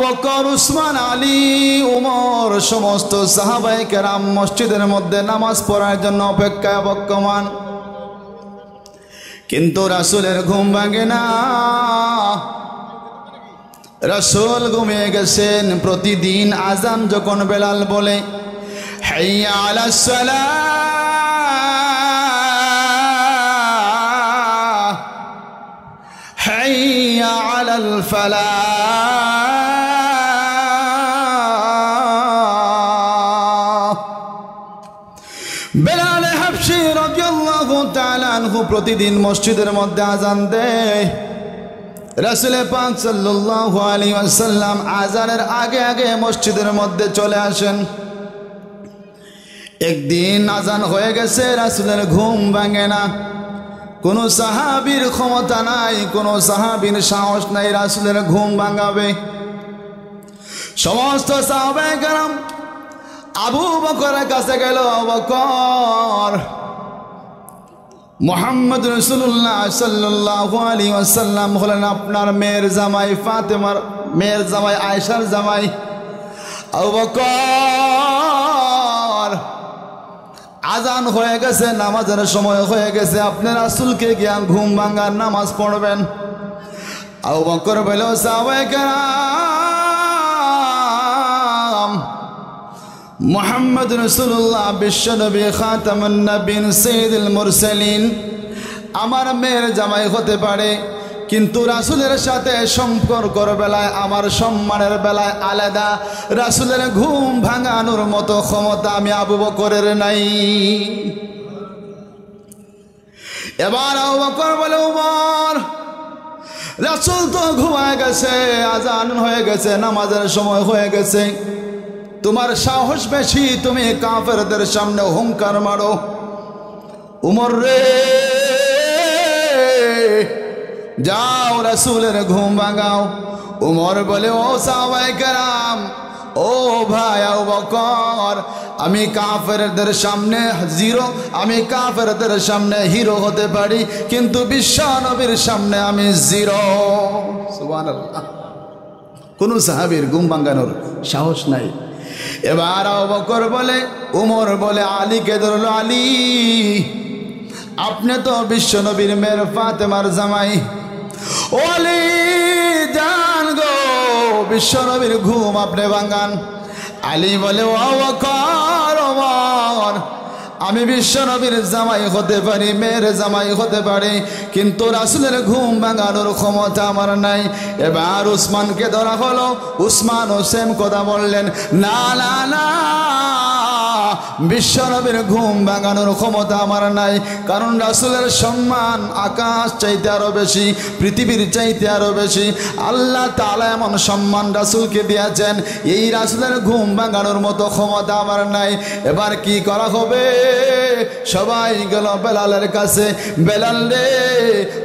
বকর, উসমান, আলী, উমর সমস্ত সাহাবায়ে কেরাম মসজিদের মধ্যে নামাজ পড়ার জন্য অপেক্ষায় অবক্যমান। কিন্তু রাসূলের ঘুম ভাঙে না। রাসূল ঘুমিয়ে গেছেন। প্রতিদিন আজান যখন বেলাল বলে হাইয়া আলাস সালাহ, হাইয়া আলাল ফালাহ, বেলাল হাবশী রাদিয়াল্লাহু তাআলা আনহু প্রতিদিন মসজিদের মধ্যে আজান দেয়। রাসূল পাক সাল্লাল্লাহু আলাইহি ওয়াসাল্লাম আজানের আগে আগে মসজিদের মধ্যে চলে আসেন। একদিন আজান হয়ে গেছে, রাসূলের ঘুম ভাঙে না। কোনো সাহাবীর ক্ষমতা নাই, কোনো সাহাবীর সাহস নাই রাসূলের ঘুম ভাঙাবে। সমস্ত সাহাবায়ে কেরাম আবু বকরের কাছে গেল। আবু বকর, মুহাম্মদ রাসূলুল্লাহ সাল্লাল্লাহু আলাইহি ওয়াসাল্লাম হলেন আপনার মেয়ের জামাই, ফাতেমার মেয়ের জামাই, আয়েশার জামাই। আবু বকর, আজান হয়ে গেছে, নামাজের সময় হয়ে গেছে, আপনি রাসূলকে গিয়া ঘুম ভাঙার নামাজ পড়বেন। আবু বকর বলল, সাহাবায়ে কেরাম, মুহাম্মদ রাসূলুল্লাহ বিশ্বনবী, খাতামুন নবীন, সাইয়্যিদুল মুরসালিন আমার মেয়ের জামাই হতে পারে, কিন্তু রাসূলের সাথে সম্পর্কের বেলায়, আমার সম্মানের বেলায় আলাদা। রাসূলের ঘুম ভাঙানোর মতো ক্ষমতা আমি আবু বকরের নাই। এবার আবু বকর বলে, উমর, রাসূল তো ঘুমায় গেছে, আজান হয়ে গেছে, নামাজের সময় হয়ে গেছে, তোমার সাহস বেশি, তুমি কাফেরদের সামনে হুঙ্কার মারো। উমর রে, যাও রাসূলের ঘুম ভাঙাও। উমর বলে, ও সাহাবায়ে কেরাম, ও ভাই আবু বকর, আমি কাফেরদের সামনে জিরো, আমি কাফেরদের সামনে হিরো হতে পারি, কিন্তু বিশ্ব নবীর সামনে আমি জিরো। সুবহানাল্লাহ। কোন সাহাবীর ঘুম ভাঙানোর সাহস নাই। এবার আবু বকর বলে, উমর বলে আলীকে ধরলো, আলী, আপনি তো বিশ্ব নবীর মেয়ের ফাতেমার জামাই, ও আলী জান গো, বিশ্ব নবীর ঘুম আপনি ভাঙান। আলী বলে, ও আবু বকর, ওমর, আমি বিশ্ব নবীর জামাই হতে পারি, মেয়ের জামাই হতে পারি, কিন্তু রাসূলের ঘুম ভাঙানোর ক্ষমতা আমার নাই। এবার উসমানকে ধরা হলো। উসমানও সেম কথা বললেন, না না না, বিশ্ব নবীর ঘুম ভাঙানোর ক্ষমতা আমার নাই, কারণ রাসূলের সম্মান আকাশ চাইতে আরো বেশি, পৃথিবীর চাইতে আরো বেশি। আল্লাহ তাআলা এমন সম্মান রাসূলকে দিয়েছেন, এই রাসূলের ঘুম ভাঙানোর মতো ক্ষমতা আমার নাই। এবার কি করা হবে? সবাই গেল বেলালের কাছে। বেলাল রে,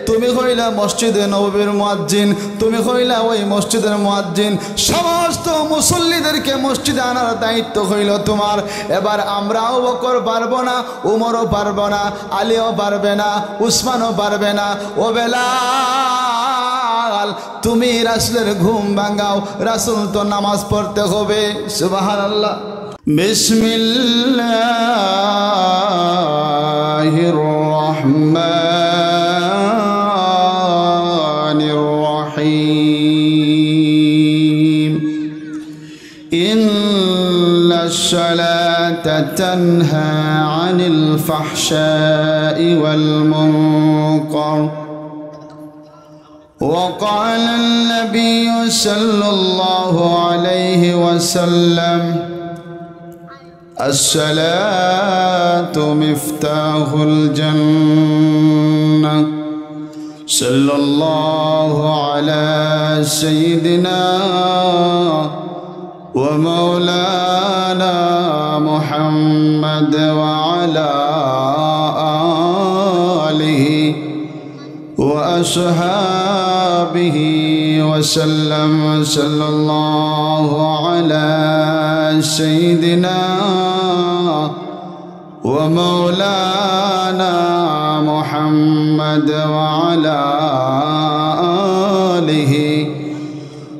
তুমি হইলা মসজিদে নববীর মুয়াজ্জিন, তুমি হইলা ওই মসজিদের মুয়াজ্জিন, সমস্ত মুসল্লিদেরকে মসজিদে আনার দায়িত্ব হইল তোমার। এবার আমরাও বকর পারবো না, উমরও পারবো না, আলীও পারবে না, উসমানও পারবে না। ও বেলাল, তুমি রাসূলের ঘুম ভাঙাও, রাসূল তো নামাজ পড়তে হবে। সুবহানাল্লাহ। বিসমিল্লাহির রহমানির রহিম। ইন্নাশ সালাতা তানহা আনিল ফাহশাই ওয়াল মুনকার। وقال النبي صلى الله عليه وسلم الصلاة مفتاح الجنة. صلى الله على سيدنا ومولانا محمد وعلى آله وأصحابه وسلم. صلى الله على سيدنا ومولانا محمد وعلى آله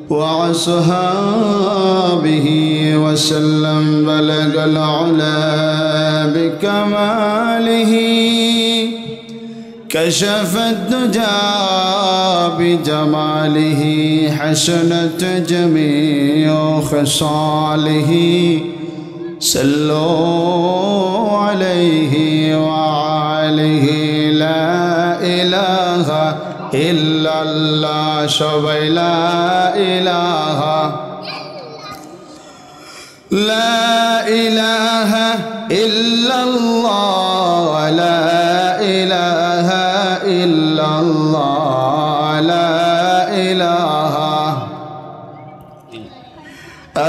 وأصحابه وسلم بلغ العلا بكماله كشف الدجى بجماله حسنت جميع خصاله صلوا عليه وعليه لا إله إلا الله সবাই لا إله إلا الله لا إله إلا الله لا إله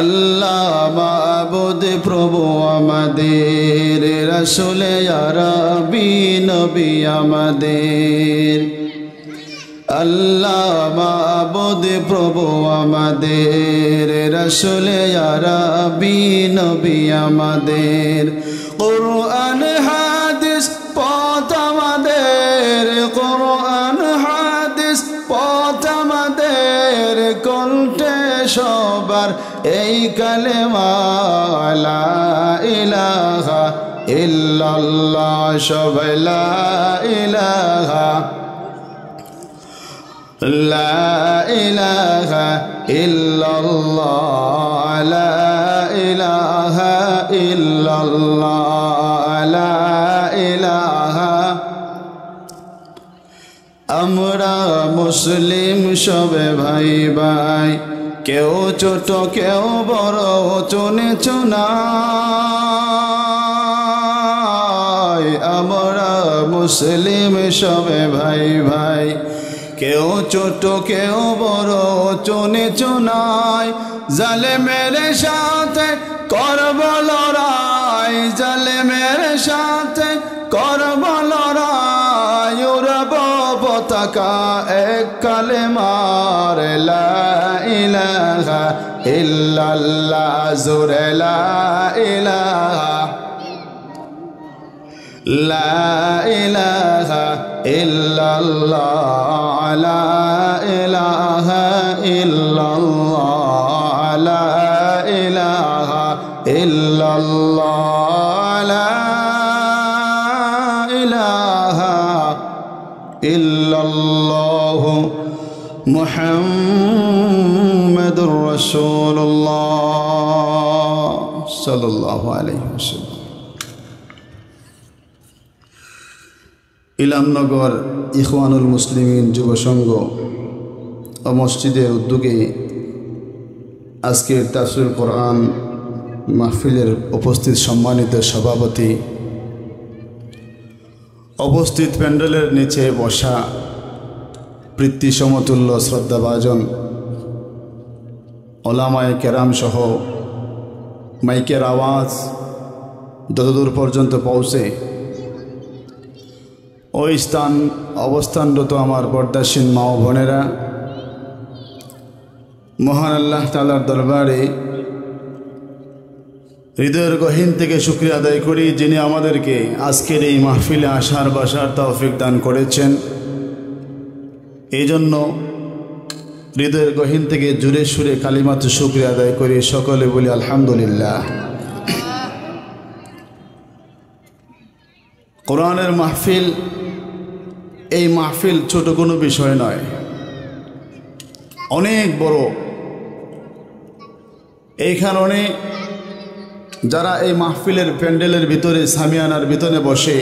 আল্লাহ মাবুদ প্রভু আমাদের রাসূল ইয়া রাব্বি নবী আমাদের আল্লাহ মাবুদ প্রভু আমাদের রাসূল ইয়া রাব্বি নবী আমাদের কুরআন হাদিস পথ আমাদের কুরআন হাদিস পথ আমাদের কণ্ঠে সবার এই কালেমা লা ইলাহা ইল্লাল্লাহ সবাই লা ইলাহা لا إله إلا الله لا إله إلا الله لا إله আমরা মুসলিম সবে ভাই ভাই কেউ ছোট কেউ বড় চুনে চুনাই আমরা মুসলিম সবে ভাই ভাই কেউ ছোট কেউ বড় চুনে চুনাই জালেমের সাথে করব লড়াই জালেমের সাথে করব লড়াই উড়াব পতাকা এক কালেমার লা ইলাহা ইল্লাল্লাহ জোরে লা ইলাহা لا إله إلا الله لا إله إلا الله لا إله إلا الله لا إله إلا الله محمد رسول الله صلى الله عليه وسلم ইলামনগর ইখওয়ানুল মুসলিমিন যুব সংঘ ও মসজিদের উদ্যোগে আজকের তাফসীরুল কোরআন মাহফিলের উপস্থিত সম্মানিত সভাপতি উপস্থিত প্যান্ডেলের নিচে বসা পৃথ্বী সমতুল্য শ্রদ্ধাভাজন ওলামায়ে কেরাম সহ মাইকের আওয়াজ যতদূর পর্যন্ত পৌঁছে ওই স্থান অবস্থানরত আমার পর্দাসীন মা ও বোনেরা মহান আল্লাহ তাআলার দরবারে হৃদয়ের গহীন থেকে শুকরিয়া আদায় করি যিনি আমাদেরকে আজকের এই মাহফিলে আসার বসার তৌফিক দান করেছেন। এই জন্য হৃদয়ের গহীন থেকে জুড়ে সুরে কালিমাত শুকরিয়া আদায় করি, সকলে বলি আলহামদুলিল্লাহ। কোরআনের মাহফিল, এই মাহফিল ছোট কোনো বিষয় নয়, অনেক বড়। এইখানে যারা এই মাহফিলের প্যান্ডেলের ভিতরে সামিয়ানার ভিতরে বসে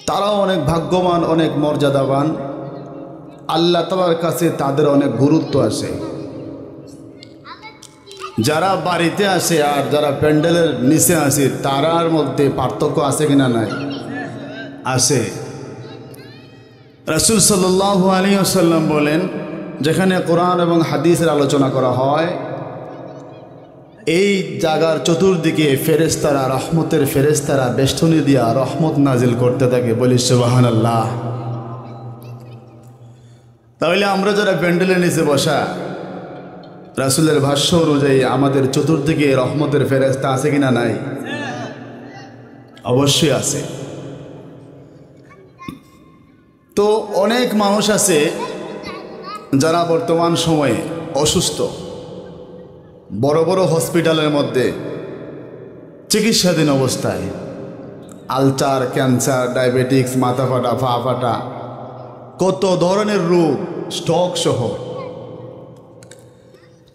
তারাও অনেক ভাগ্যবান, অনেক মর্যাদাবান। আল্লাহ তাআলার কাছে তাদের অনেক গুরুত্ব আছে। যারা বাড়িতে আসে আর যারা প্যান্ডেলের নিচে আসে তারার মধ্যে পার্থক্য আছে কিনা? নাই, আছে। রাসূল সাল্লাল্লাহু আলাইহি ওয়াসাল্লাম বলেন, যেখানে কোরআন এবং হাদিসের আলোচনা করা হয় এই জায়গার চতুর্দিকে ফেরেশতারা, রহমতের ফেরেশতারা বেষ্টনী দিয়া রহমত নাজিল করতে থাকে। বলি সুবহানাল্লাহ। তাহলে আমরা যারা প্যান্ডেলের নিচে বসা, রাসূলের ভাষ্য অনুযায়ী আমাদের চতুর্দিকে রহমতের ফেরেশতা আছে কিনা? নাই, অবশ্যই আছে। তো অনেক মানুষ আছে যারা বর্তমান সময়ে অসুস্থ, বড় বড় হসপিটালের মধ্যে চিকিৎসাধীন অবস্থায়, আলচার, ক্যান্সার, ডায়াবেটিক্স, মাথা ফাটা, পা ফাটা, কত ধরনের রোগ, স্ট্রোক সহ,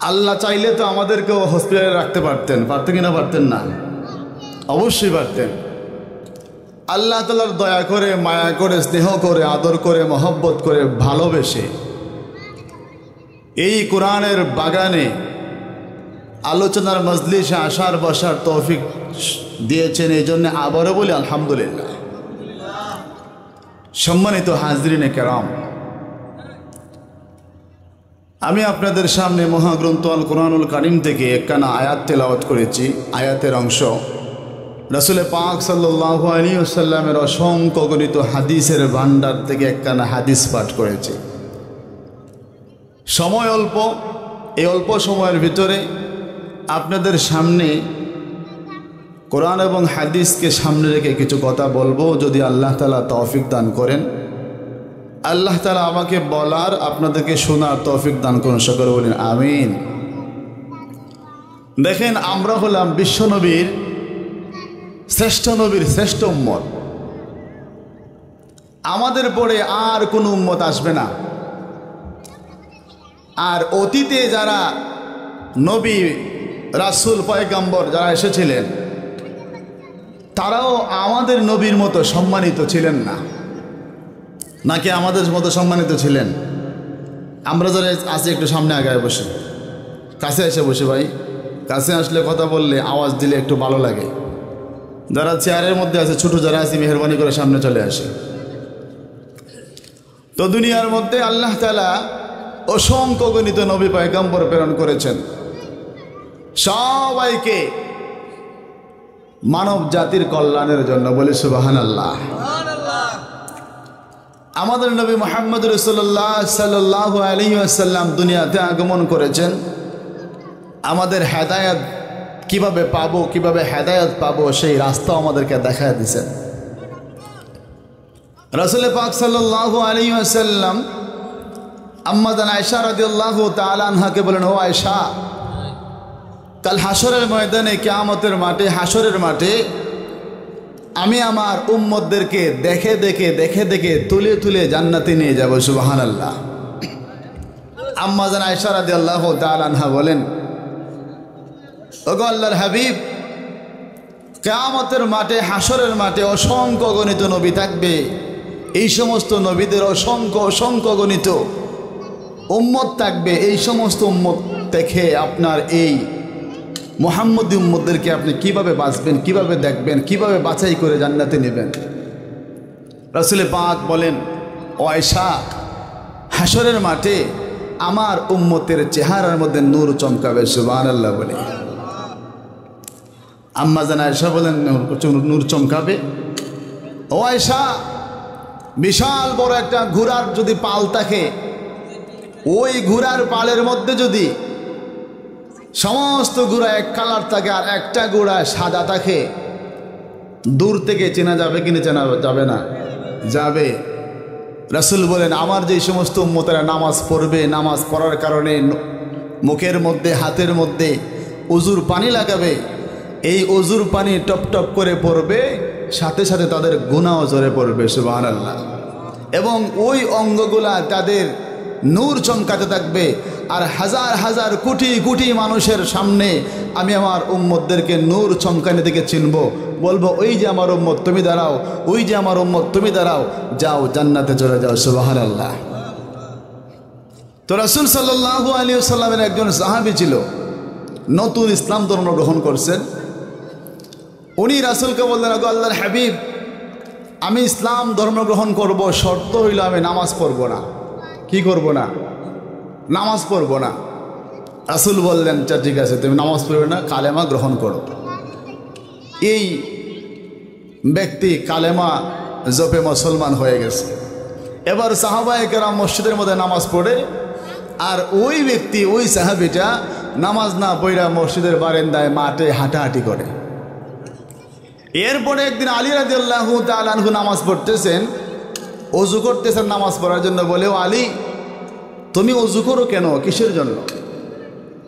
আল্লাহ চাইলে তো আমাদেরকেও হসপিটালে রাখতে পারতেন কিনা? পারতেন না? অবশ্যই পারতেন। আল্লাহ তাআলার দয়া করে, মায়া করে, স্নেহ করে, আদর করে, মহব্বত করে, ভালোবেসে এই কোরআনের বাগানে আলোচনার মজলিসে আসার বসার তৌফিক দিয়েছেন। এই জন্য আবারও বলি আলহামদুলিল্লাহ। সম্মানিত হাজরিনে কেরাম, আমি আপনাদের সামনে মহাগ্রন্থ আল কোরআনুল কারীম থেকে একখানা আয়াত তেলাওয়াত করেছি। আয়াতের অংশ রাসূল পাক সাল্লাল্লাহু আলাইহি ওয়াসাল্লামের অসংখ্য গণিত হাদিসের ভান্ডার থেকে একখানা হাদিস পাঠ করেছি। সময় অল্প, এই অল্প সময়ের ভিতরে আপনাদের সামনে কোরআন এবং হাদিসকে সামনে রেখে কিছু কথা বলবো। যদি আল্লাহ তাআলা তৌফিক দান করেন, আল্লাহ তাআলা আমাকে বলার, আপনাদেরকে শোনার তৌফিক দান করুন। সকলে বলেন আমিন। দেখেন, আমরা হলাম বিশ্ব নবীর শ্রেষ্ঠ নবীর শ্রেষ্ঠ উম্মত। আমাদের পরে আর কোনো উম্মত আসবে না। আর অতীতে যারা নবী, রাসূল, পয়গম্বর যারা এসেছিলেন, তারাও আমাদের নবীর মতো সম্মানিত ছিলেন না, নাকি আমাদের মতো সম্মানিত ছিলেন? আমরা যারা আছি একটু সামনে আগায় বসে, কাছে এসে বসে, ভাই কাছে আসলে কথা বললে, আওয়াজ দিলে একটু ভালো লাগে। যারা চেয়ারের মধ্যে আছে, ছোট যারা আছে, মেহরবানি করে সামনে চলে আসে। তো দুনিয়ার মধ্যে আল্লাহ তাআলা অসংখ্য গণিত নবী পয়গম্বর প্রেরণ করেছেন। সবাইকে মানব জাতির কল্যাণের জন্য। বলি সুবহানাল্লাহ। আমাদের নবী মুহাম্মদ রাসূলুল্লাহ সাল্লাল্লাহু আলাইহি ওয়াসাল্লাম দুনিয়াতে আগমন করেছেন আমাদের হেদায়েত কিভাবে পাবো, কিভাবে হেদায়েত পাবো, সেই রাস্তা আমাদেরকে দেখায় দিয়েছেন। রাসূল পাক সাল্লাল্লাহু আলাইহি ওয়াসাল্লাম আম্মা জান আয়েশা রাদিয়াল্লাহু তাআলা আনহাকে বলেন, ও আয়েশা, কাল হাসরের ময়দানে, কিয়ামতের মাঠে, হাসরের মাঠে আমি আমার উম্মতদেরকে দেখে দেখে তুলে তুলে জান্নাতে নিয়ে যাব। সুবহানাল্লাহ। আম্মা জান আয়েশা রাদিয়াল্লাহু তাআলা আনহা বলেন, ওগো আল্লাহর হাবিব, কিয়ামতের মাঠে, হাসরের মাঠে অসংখ্য গণিত নবী থাকবে। এই সমস্ত নবীদের অসংখ্য গণিত উম্মত থাকবে। এই সমস্ত উম্মত দেখে আপনার এই মুহাম্মদী উম্মতদেরকে আপনি কিভাবে বাঁচবেন, কিভাবে দেখবেন, কিভাবে বাছাই করে জান্নাতে নেবেন? রাসূল পাক বলেন, ও আয়েশা, হাসরের মাঠে আমার উম্মতের চেহারার মধ্যে নূর চমকাবে। সুবহানাল্লাহ বলে। আম্মা জান আয়েশা বলেন, নূর চমকাবে? ও আয়েশা, বিশাল বড় একটা ঘোড়ার যদি পাল থাকে, ওই ঘোড়ার পালের মধ্যে যদি সমস্ত ঘোড়া এক কালার থাকে আর একটা ঘোড়া সাদা থাকে, দূর থেকে চেনা যাবে কিনা? চেনা যাবে না? যাবে। রাসূল বলেন, আমার যে সমস্ত উম্মতেরা নামাজ পড়বে, নামাজ পড়ার কারণে মুখের মধ্যে, হাতের মধ্যে ওযুর পানি লাগাবে, এই ওযুর পানি টপ টপ করে পড়বে, সাথে সাথে তাদের গুনাহও ঝরে পড়বে। সুবহানাল্লাহ। এবং ওই অঙ্গগুলা তাদের নূর চমকাতে থাকবে। আর হাজার হাজার কোটি কোটি মানুষের সামনে আমি আমার উম্মতদেরকে নূর চমকানি থেকে চিনব, বলবো, ওই যে আমার উম্মত, তুমি দাঁড়াও, ওই যে আমার উম্মত, তুমি দাঁড়াও, যাও জান্নাতে চলে যাও। সুবহানাল্লাহ। তো রাসূল সাল্লাল্লাহু আলাইহি ওয়াসাল্লামের একজন সাহাবী ছিল, নতুন ইসলাম ধর্ম গ্রহণ করছেন। উনি রাসূলকে বললেন, ওগো আল্লাহর হাবিব, আমি ইসলাম ধর্ম গ্রহণ করব, শর্ত হইল আমি নামাজ পড়ব না। কি করব না? নামাজ পড়ব না। রাসূল বললেন, আচ্ছা ঠিক আছে, তুমি নামাজ পড়বে না, কালেমা গ্রহণ করো। এই ব্যক্তি কালেমা জপে মুসলমান হয়ে গেছে। এবার সাহাবায়ে কেরাম মসজিদের মধ্যে নামাজ পড়ে, আর ওই ব্যক্তি, ওই সাহাবীটা নামাজ না পড়া মসজিদের বারান্দায় মাঠে হাঁটাহাঁটি করে। এরপরে একদিন আলী রাদিয়াল্লাহু তাআলা আনহু নামাজ পড়তেছেন, ওযু করতেছেন নামাজ পড়ার জন্য। বলে, ও আলী, তুমি অজু করো কেন, কিসের জন্য?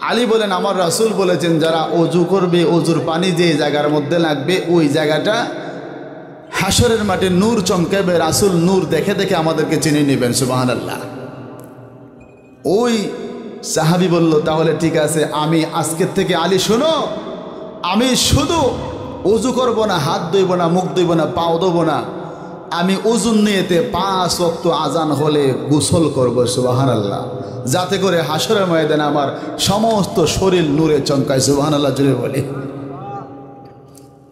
আলী বলেন, আমার রাসূল বলেছেন যারা অজু করবে অজুর পানি যে জায়গার মধ্যে লাগবে ওই জায়গাটা হাসরের মাঠে নূর চমকাবে, রাসূল নূর দেখে দেখে আমাদেরকে চিনে নেবেন। সুবহানাল্লাহ। ওই সাহাবী বলল, তাহলে ঠিক আছে, আমি আজকের থেকে আলী শোনো, আমি শুধু অজু করব না, হাত ধুইব না, মুখ ধুইব না, পাও ধোবো না, আমি ওজুর নিয়েতে 5 ওয়াক্ত আজান হলে গোসল করব। সুবহানাল্লাহ। যাতে করে হাসরের ময়দানে আমার সমস্ত শরীর নূরে চমকায়। সুবহানাল্লাহ জুড়ে বলি।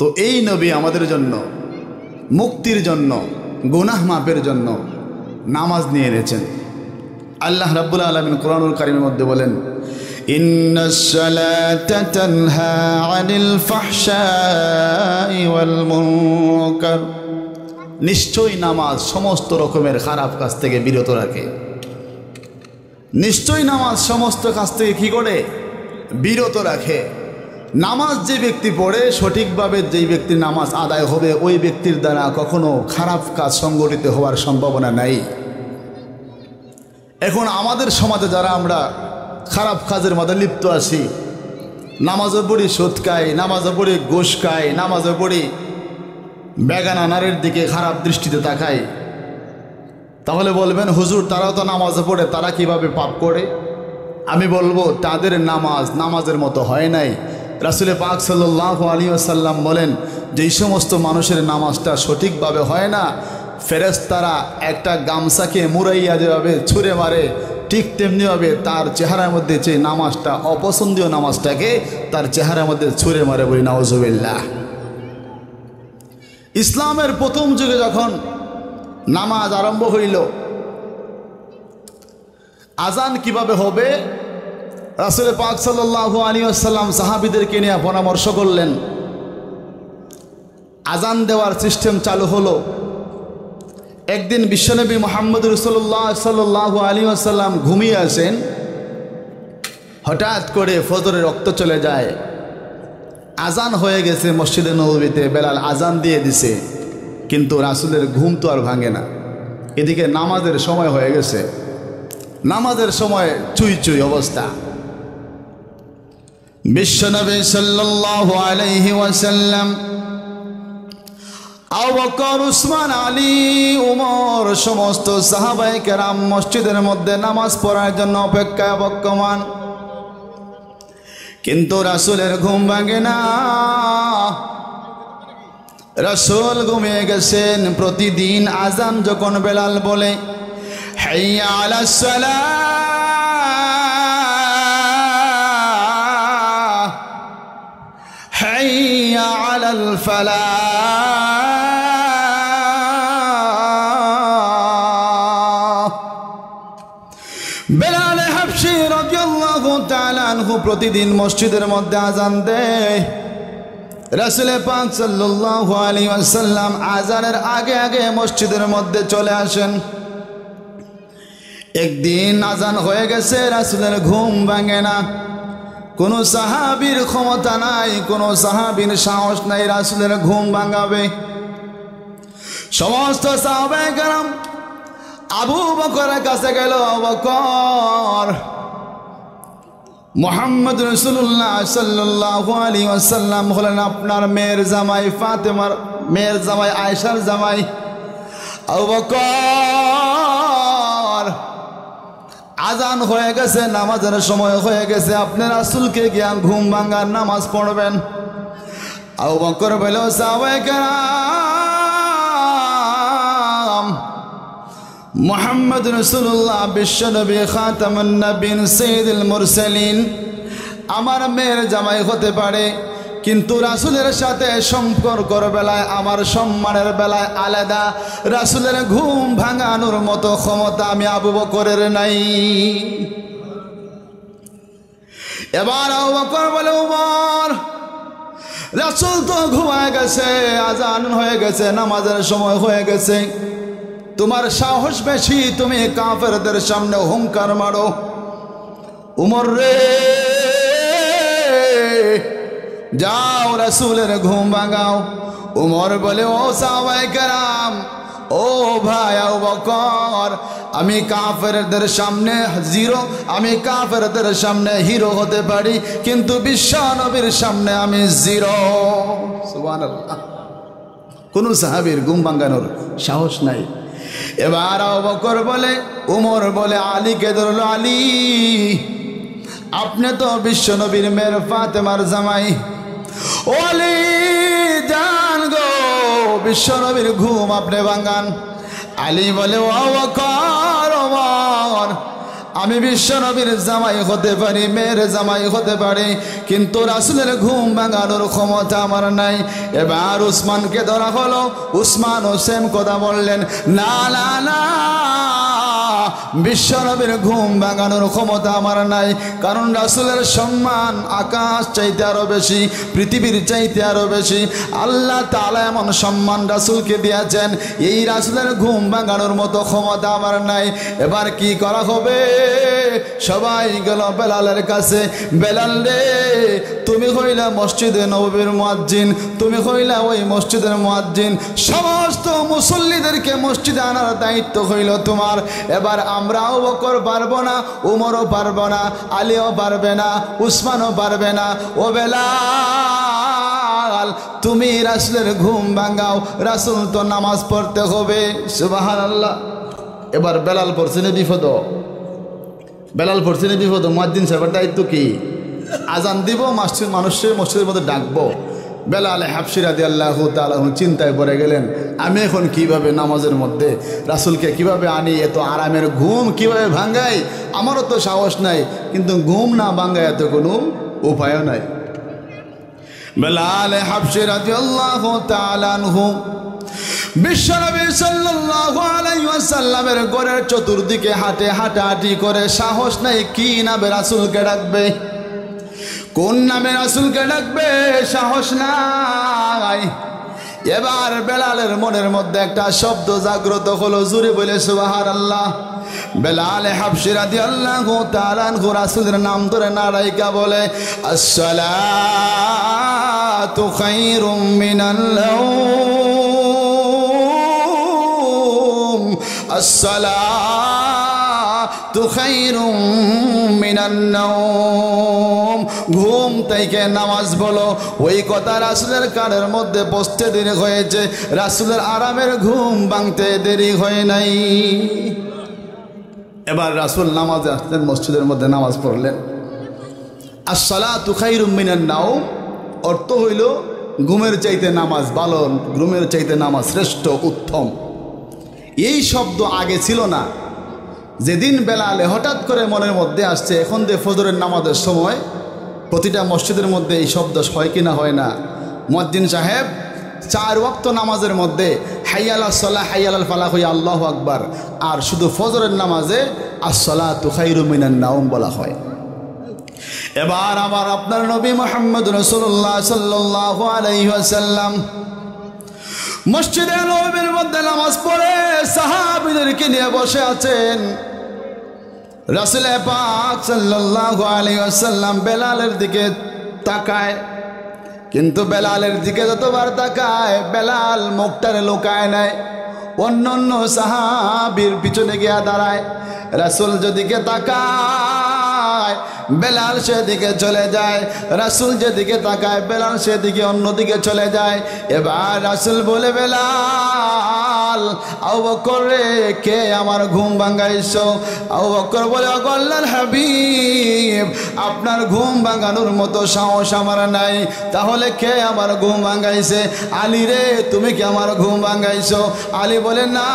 তো এই নবী আমাদের জন্য মুক্তির জন্য, গুনাহ মাফের জন্য নামাজ নিয়ে এনেছেন। আল্লাহ রাব্বুল আলামিন কোরআনুল কারীমের মধ্যে বলেন, ইন্নাস সালাতা তানহা আনিল ফাহশাই ওয়াল মুনকার, নিশ্চয়ই নামাজ সমস্ত রকমের খারাপ কাজ থেকে বিরত রাখে। নিশ্চয়ই নামাজ সমস্ত কাজ থেকে কি করে? বিরত রাখে। নামাজ যে ব্যক্তি পড়ে সঠিকভাবে যেই ব্যক্তির নামাজ আদায় হবে ওই ব্যক্তির দ্বারা কখনো খারাপ কাজ সংগঠিত হওয়ার সম্ভাবনা নাই। এখন আমাদের সমাজে যারা আমরা খারাপ কাজের মধ্যে লিপ্ত আছি, নামাজও পড়ি সুদ খাই, নামাজও পড়ি ঘুষ খাই, নামাজও পড়ি বেগানা নারীর দিকে খারাপ দৃষ্টিতে তাকাই, তাহলে বলবেন হুজুর তারাও তো নামাজে পড়ে, তারা কিভাবে পাপ করে? আমি বলবো তাদের নামাজ নামাজের মতো হয় নাই। রাসূল পাক সাল্লাল্লাহু আলাইহি ওয়াসাল্লাম বলেন, যেই সমস্ত মানুষের নামাজটা সঠিকভাবে হয় না, ফেরেশতারা একটা গামছাকে মুড়াইয়া যেভাবে ছুঁড়ে মারে ঠিক তেমনিভাবে তার চেহারার মধ্যে যে নামাজটা অপছন্দীয় নামাজটাকে তার চেহারার মধ্যে ছুঁড়ে মারে। বলি নাউজুবিল্লাহ। ইসলামের প্রথম যুগে যখন নামাজ আরম্ভ হইল, আজান কিভাবে হবে রাসূল পাক সাল্লাল্লাহু আলাইহি ওয়াসাল্লাম সাহাবীদেরকে নিয়ে পরামর্শ করলেন। আজান দেওয়ার সিস্টেম চালু হলো। একদিন বিশ্বনবী মুহাম্মদ রাসূলুল্লাহ সাল্লাল্লাহু আলাইহি ওয়াসাল্লাম ঘুমিয়ে আছেন, হঠাৎ করে ফজরের রক্ত চলে যায়, আজান হয়ে গেছে মসজিদে নববীতে, বেলাল আজান দিয়ে দিছে, কিন্তু রাসূলের ঘুম তো আর ভাঙে না। এদিকে নামাজের সময় হয়ে গেছে, নামাজের সময় চুই চুই অবস্থা। বিশ্বনবী সাল্লাল্লাহু আলাইহি ওয়াসাল্লাম, আবু বকর, উসমান, আলী, উমর সমস্ত সাহাবায়ে কেরাম মসজিদের মধ্যে নামাজ পড়ার জন্য অপেক্ষায় অবক্যমান, কিন্তু রাসূলের ঘুম ভাঙে না। রাসূল ঘুমিয়ে গেছেন। প্রতিদিন আজান যখন বেলাল বলে হাইয়া আলাস সালাহ, হাইয়া আলাল ফালাহ, বেলাল হাবশী রাদিয়াল্লাহু তাআলা আনহু প্রতিদিন মসজিদের মধ্যে আজান দেয়। রাসূল পাক সাল্লাল্লাহু আলাইহি ওয়াসাল্লাম আজানের আগে আগে মসজিদের মধ্যে চলে আসেন। একদিন আজান হয়ে গেছে, রাসূলের ঘুম ভাঙে না। কোনো সাহাবীর ক্ষমতা নাই, কোনো সাহাবীর সাহস নাই রাসূলের ঘুম ভাঙাবে। সমস্ত সাহাবায়ে কেরাম আবু বকরের কাছে গেল, আবু বকর, মুহাম্মদ রাসূলুল্লাহ সাল্লাল্লাহু আলাইহি ওয়াসাল্লাম হলেন আপনার মেয়ের জামাই, ফাতেমার মেয়ের জামাই, আয়েশার জামাই। আবু বকর, আজান হয়ে গেছে, নামাজের সময় হয়ে গেছে, আপনি রাসূলকে গিয়া ঘুম ভাঙার নামাজ পড়বেন। আবু বকর বলল, সাহাবায়ে কেরাম, মুহাম্মদ রাসূলুল্লাহ বিশ্বনবী খাতামুন নবীন সাইয়্যিদুল মুরসালিন আমার মেয়ের জামাই হতে পারে, কিন্তু রাসূলের সাথে সম্পর্কের বেলায় আমার সম্মানের বেলায় আলাদা। রাসূলের ঘুম ভাঙানোর মতো ক্ষমতা আমি আবু বকরের নাই। এবার আবু বকর বলে, ওমর, রাসূল তো ঘুমায় গেছে, আজান হয়ে গেছে, নামাজের সময় হয়ে গেছে, তোমার সাহস বেশি, তুমি কাফেরদের সামনে হুঙ্কার মারো। উমর রে, যাও রাসূলের ঘুম ভাঙাও। উমর বলে, ও সাহাবায়ে কেরাম, ও ভাই আবু বকর, আমি কাফেরদের সামনে জিরো, আমি কাফেরদের সামনে হিরো হতে পারি, কিন্তু বিশ্ব নবীর সামনে আমি জিরো। সুবহানাল্লাহ। কোন সাহাবীর ঘুম ভাঙানোর সাহস নাই। এবার আবু বকর বলে, উমর বলে আলীকে ধরলো, আলী আপনি তো বিশ্ব নবীর মেয়ের ফাতেমার জামাই, ও আলী জান গো, বিশ্ব নবীর ঘুম আপনি ভাঙান। আলী বলে, ও আবু বকর, ওমর, আমি বিশ্ব নবীর জামাই হতে পারি, মেয়ের জামাই হতে পারি, কিন্তু রাসূলের ঘুম ভাঙানোর ক্ষমতা আমার নাই। এবার উসমানকে ধরা হলো। উসমানও সেম কথা বললেন, না না না, বিশ্ব নবীর ঘুম ভাঙানোর ক্ষমতা আমার নাই, কারণ রাসূলের সম্মান আকাশ চাইতে আরো বেশি, পৃথিবীর চাইতে আরো বেশি। আল্লাহ তাআলা এমন সম্মান রাসূলকে দিয়েছেন, এই রাসূলের ঘুম ভাঙানোর মতো ক্ষমতা আমার নাই। এবার কি করা হবে? সবাই গেল বেলালের কাছে। বেলাল রে, তুমি হইলা মসজিদে নববীর মুয়াজ্জিন, তুমি হইলা ওই মসজিদের মুয়াজ্জিন, সমস্ত মুসল্লিদেরকে মসজিদে আনার দায়িত্ব হইল তোমার। এবার আমরাও বকর পারবো না, উমরও পারবো না, আলীও পারবে না, উসমানও পারবে না। ও বেলাল, তুমি রাসূলের ঘুম ভাঙাও, রাসূল তো নামাজ পড়তে হবে। সুবহানাল্লাহ। এবার বেলাল পড়ছে না বিপদ, বেলাল পড়ছে না বিপদ। মুয়াজ্জিন সাহেবের দায়িত্ব কি? আজান দিব, মানুষের মসজিদের মধ্যে ডাকবো। বেলাল হাবশী রাদিয়াল্লাহু তাআলা চিন্তায় পড়ে গেলেন, আমি এখন কিভাবে নামাজের মধ্যে রাসূলকে কিভাবে আনি, এত আরামের ঘুম কিভাবে ভাঙ্গাই? আমারও তো সাহস নাই, কিন্তু ঘুম না ভাঙ্গায় এত কোনো উপায়ও নাই। বেলাল হাবশী রাদিয়াল্লাহু তাআলা আনহু বিশ্বনবী সাল্লাল্লাহু আলাইহি ওয়াসাল্লামের ঘরের চতুর্দিকে হাঁটাহাঁটি করে, সাহস নাই কি নামে রাসূলকে ডাকবে, কোন নামে রাসূলকে ডাকবে, সাহস নাই। এবার বেলালের মনের মধ্যে একটা শব্দ জাগ্রত হলো, জোরে বলে সুবহানাল্লাহ। বেলাল হাবশী রাদিয়াল্লাহু তাআলা আনহু রাসূলের নাম ধরে নারাইকা বলে, আসসালাতু খায়রুম মিনাল নাওম, আসসালাতু খায়রুম মিনান নাওম। ঘুম থেকে নামাজ বলো, ওই কথা রাসূলের কানের মধ্যে পৌঁছতে দেরি হয়েছে, রাসূলের আরামের ঘুম ভাঙতে দেরি হয় নাই। এবার রাসূল নামাজে আসলেন, মসজিদের মধ্যে নামাজ পড়লেন। আসসালাতু খায়রুম মিনান নাওম অর্থ হইল ঘুমের চাইতে নামাজ ভালো, ঘুমের চাইতে নামাজ শ্রেষ্ঠ, উত্তম। এই শব্দ আগে ছিল না। যেদিন বেলালে হঠাৎ করে মনের মধ্যে আসছে এখন যে ফজরের নামাজের সময়, প্রতিটা মসজিদের মধ্যে এই শব্দ হয় কি না হয় না, মুয়াজ্জিন সাহেব 4 ওয়াক্ত নামাজের মধ্যে হাইয়া আলাস সালাহ হাইয়া আলাল ফালাহ হইয়া আল্লাহু আকবার, আর শুধু ফজরের নামাজে আসসালাতু খায়রুম মিনান নাওম বলা হয়। এবার আমার আপনার নবী মুহাম্মদ রাসূলুল্লাহ সাল্লাল্লাহু আলাইহি ওয়াসাল্লাম মসজিদে নববীর মধ্যে নামাজ পড়ে সাহাবীদেরকে নিয়ে বসে আছেন। রাসূল পাক সাল্লাল্লাহু আলাইহি ওয়াসাল্লাম বেলালের দিকে তাকায়, কিন্তু বেলালের দিকে যতবার তাকায় বেলাল মুখটারে লুকায় নেয়, অন্য সাহাবীর পিছনে গিয়ে দাঁড়ায়। রাসূল যেদিকে তাকায় বেলাল সেদিকে চলে যায়, রাসূল যেদিকে তাকায় বেলাল সেদিকে অন্যদিকে চলে যায়। এবার রাসূল বলে, বেলাল, আবু বকর রে, কে আমার ঘুম ভাঙাইছো? আবু বকর বলে, ও আল্লাহর হাবিব, আপনার ঘুম ভাঙানোর মতো সাহস আমার নাই, তাহলে কে আমার ঘুম ভাঙাইছে? আলী রে, তুমি কি আমার ঘুম ভাঙাইছো? আলী বলে, না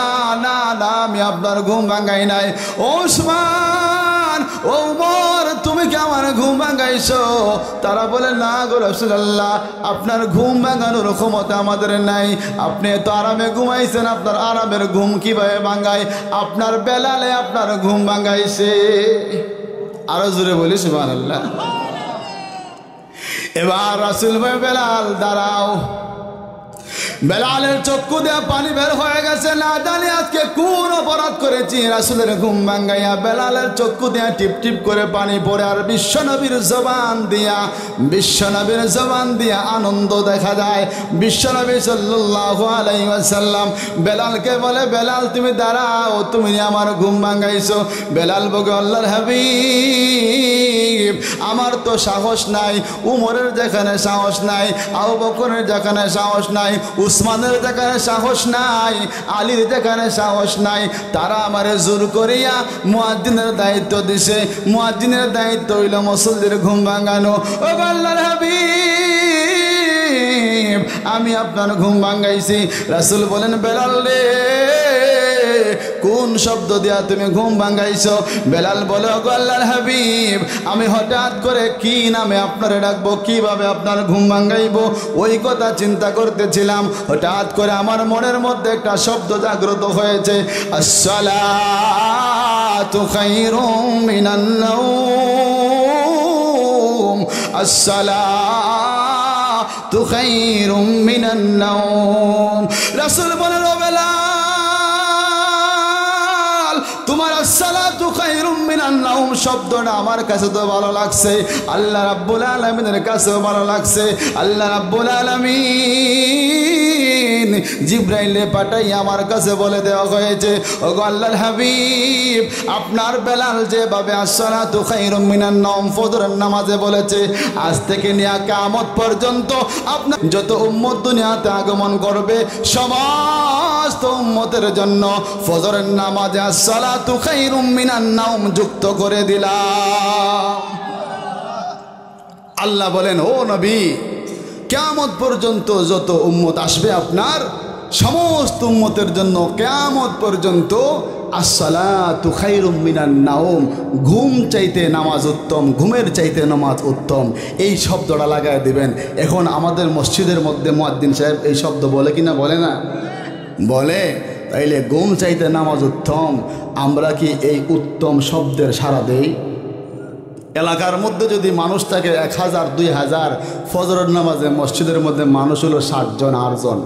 না না, আমি আপনার ঘুম ভাঙাই নাই। ওসমান, ওমর, তুমি কি আমার ঘুম ভাঙাইছো? তারা বলে, না গো রাসূলুল্লাহ, আপনার ঘুম ভাঙানোর ক্ষমতা আমাদের নাই, আপনি তো আরামে ঘুমাইছেন, আপনার আরামের ঘুম কিভাবে ভাঙায়? আপনার বেলালে আপনার ঘুম ভাঙাইছে। আরো জোরে বলি সুবহানাল্লাহ। এবার রাসূল ভাই, বেলাল দাঁড়াও। বেলালের চক্ষু দিয়ে পানি বের হয়ে গেছে, না জানি আজকে কোন অপরাধ করেছি। রাসূলের ঘুম ভাঙ্গাইয়া বেলালের চক্ষু দিয়ে টিপ টিপ করে পানি পড়ে, আর বিশ্বনবীর জবান দিয়া আনন্দ দেখা যায়। বিশ্বনবী সাল্লাল্লাহু আলাইহি ওয়াসাল্লাম বেলালকে বলে, বেলাল তুমি দাঁড়াও, তুমি আমার ঘুম ভাঙ্গাইছো। বেলাল বলে, আল্লাহর হাবিব আমার তো সাহস নাই, উমরের যেখানে সাহস নাই, আবু বকরের যেখানে সাহস নাই, উসমানের যেখানে সাহস নাই, আলীর যেখানে সাহস নাই, তারা আমারে জোর করিয়া মুয়াজ্জিনের দায়িত্ব দিছে। মুয়াজ্জিনের দায়িত্ব হইল মুসল্লির ঘুম ভাঙানো। ও আল্লাহর হাবিব আমি আপনার ঘুম ভাঙাইছি। রাসূল বলেন, বেলাল রে কোন শব্দ দিয়া তুমি ঘুম ভাঙাইছো? বেলাল বলে, ও আল্লাহর হাবিব আমি হঠাৎ করে কি নামে আপনারে ডাকবো, কিভাবে আপনার ঘুম ভাঙাইবো ওই কথা চিন্তা করতেছিলাম। হঠাৎ করে আমার মনের মধ্যে একটা শব্দ জাগ্রত হয়েছে, আসসালাতু খায়রুম মিনান নাওম, আসসালাতু খায়রুম মিনান নাওম। রাসূল বলেন, ও বেলাল তোমার আসসালাতু খায়রুম মিনান নাওম শব্দটা আমার কাছে তো ভালো লাগছে, আল্লাহ রাব্বুল আলামিনের কাছেও ভালো লাগছে। আল্লাহ রাব্বুল আলামিন জিবরাইলে পাঠাইয়া আমার কাছে বলে দেওয়া হয়েছে, ওগো আল্লাহর হাবিব আপনার বেলাল যেভাবে আসসালাতু খায়রুম মিনান নাওম ফজরের নামাজে বলেছে, আজ থেকে নিয়ে কিয়ামত পর্যন্ত আপনার যত উম্মত দুনিয়াতে আগমন করবে সমস্ত উম্মতের জন্য ফজরের নামাজে আসসালাতু খায়রুম মিনান নাওম যুক্ত করে দিলাম। আল্লাহ বলেন, ও নবী কিয়ামত পর্যন্ত যত উম্মত আসবে আপনার সমস্ত উম্মতের জন্য কিয়ামত পর্যন্ত আসসালাতু খায়রুম মিনান নাওম, ঘুম চাইতে নামাজ উত্তম, ঘুমের চাইতে নামাজ উত্তম, এই শব্দটা লাগায় দিবেন। এখন আমাদের মসজিদের মধ্যে মুয়াজ্জিন সাহেব এই শব্দ বলে কিনা বলে না? বলে। তাইলে ঘুম চাইতে নামাজ উত্তম, আমরা কি এই উত্তম শব্দের সাড়া দেই? এলাকার মধ্যে যদি মানুষ থাকে 1000 2000, ফজরের নামাজে মসজিদের মধ্যে মানুষ হলো 60 জন 8 জন।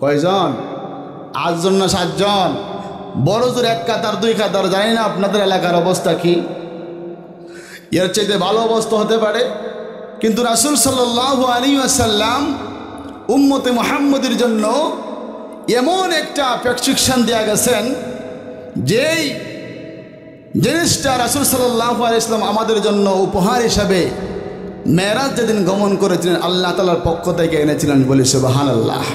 কয়জন? 8 জন না 7 জন? বড় জোর 1 কাতার 2 কাতার, জানি না আপনাদের এলাকার অবস্থা কি, এর চাইতে ভালো অবস্থা হতে পারে। কিন্তু রাসূল সাল্লাল্লাহু আলাইহি ওয়াসাল্লাম উম্মতে মুহাম্মদের জন্য এমন একটা প্রেসক্রিপশন দেয়া গেছেন, যেই জিনিসটা রাসূল সাল্লাল্লাহু আলাইহি ওয়াসাল্লাম আমাদের জন্য উপহার হিসাবে মেরাজ যেদিন গমন করেছিলেন আল্লাহ তাআলার পক্ষ থেকে এনেছিলেন, বলি সুবহানাল্লাহ।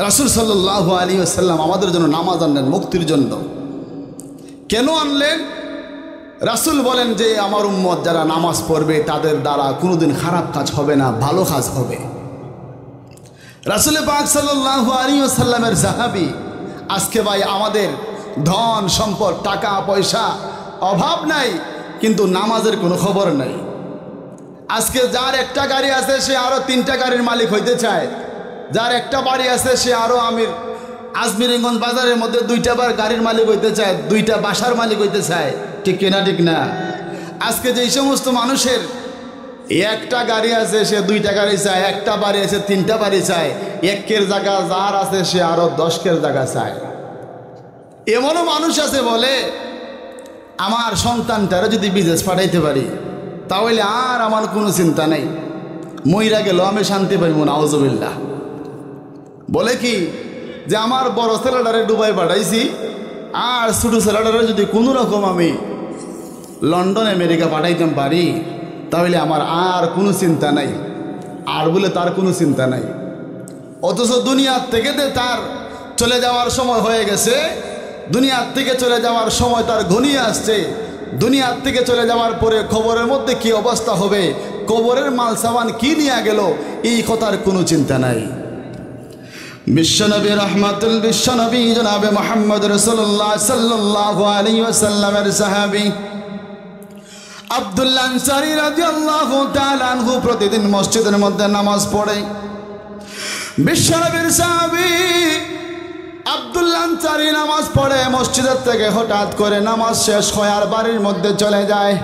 রাসূল সাল্লাল্লাহু আলাইহি ওয়াসাল্লাম আমাদের জন্য নামাজ আনলেন মুক্তির জন্য। কেন আনলেন? রাসূল বলেন যে আমার উম্মত যারা নামাজ পড়বে তাদের দ্বারা কোনোদিন খারাপ কাজ হবে না, ভালো কাজ হবে। রাসূল পাক সাল্লাল্লাহু আলাইহি ওয়াসাল্লামের সাহাবী, আজকে ভাই আমাদের ধন সম্পদ টাকা পয়সা অভাব নাই, কিন্তু নামাজের কোনো খবর নাই। আজকে যার একটা গাড়ি আছে সে আরো 3টা গাড়ির মালিক হইতে চায়, যার একটা বাড়ি আছে সে আরো আজমিরিগঞ্জ বাজারের মধ্যে 2টা গাড়ির মালিক হইতে চায়, 2টা বাসার মালিক হইতে চায়। ঠিক কিনা? ঠিক না? আজকে যেই সমস্ত মানুষের একটা গাড়ি আছে সে 2টা গাড়ি চায়, একটা বাড়ি আছে 3টা বাড়ি চায়, 1 জায়গা যার আছে সে আরো 10 জায়গা চায়। এমনও মানুষ আছে বলে আমার সন্তানটারা যদি বিদেশ পাঠাইতে পারি তাহলে আর আমার কোনো চিন্তা নেই, মইরা গেল আমি শান্তি পাইব না, আউযুবিল্লাহ। বলে কি যে আমার বড় ছেলেটারে দুবাই পাঠাইছি, আর ছোট ছেলেটারে যদি কোনো রকম আমি লন্ডন আমেরিকা পাঠাইতে পারি তাহলে আমার আর কোনো চিন্তা নাই। আর বলে তার কোনো চিন্তা নাই, অথচ দুনিয়ার থেকে তার চলে যাওয়ার সময় হয়ে গেছে, দুনিয়ার থেকে চলে যাওয়ার সময় তার ঘনিয়ে আসছে। দুনিয়ার থেকে চলে যাওয়ার পরে খবরের মধ্যে কি অবস্থা হবে, কবরের মাল সামান কি নিয়ে গেল, এই কথার কোনো চিন্তা নাই। বিশ্বনবী রহমাতুল বিশ্বনবী জনাবে মুহাম্মদ রাসূলুল্লাহ সাল্লাল্লাহু আলাইহি ওয়াসাল্লামের সাহাবী আব্দুল্লাহ আনসারী রাদিয়াল্লাহু তাআলা আনহু প্রতিদিন মসজিদের মধ্যে নামাজ পড়ে। বিশ্বনবীর সাহাবী আব্দুল্লাহ আনসারী নামাজ পড়ে, মসজিদের থেকে হঠাৎ করে নামাজ শেষ হয় আর বাড়ির মধ্যে চলে যায়।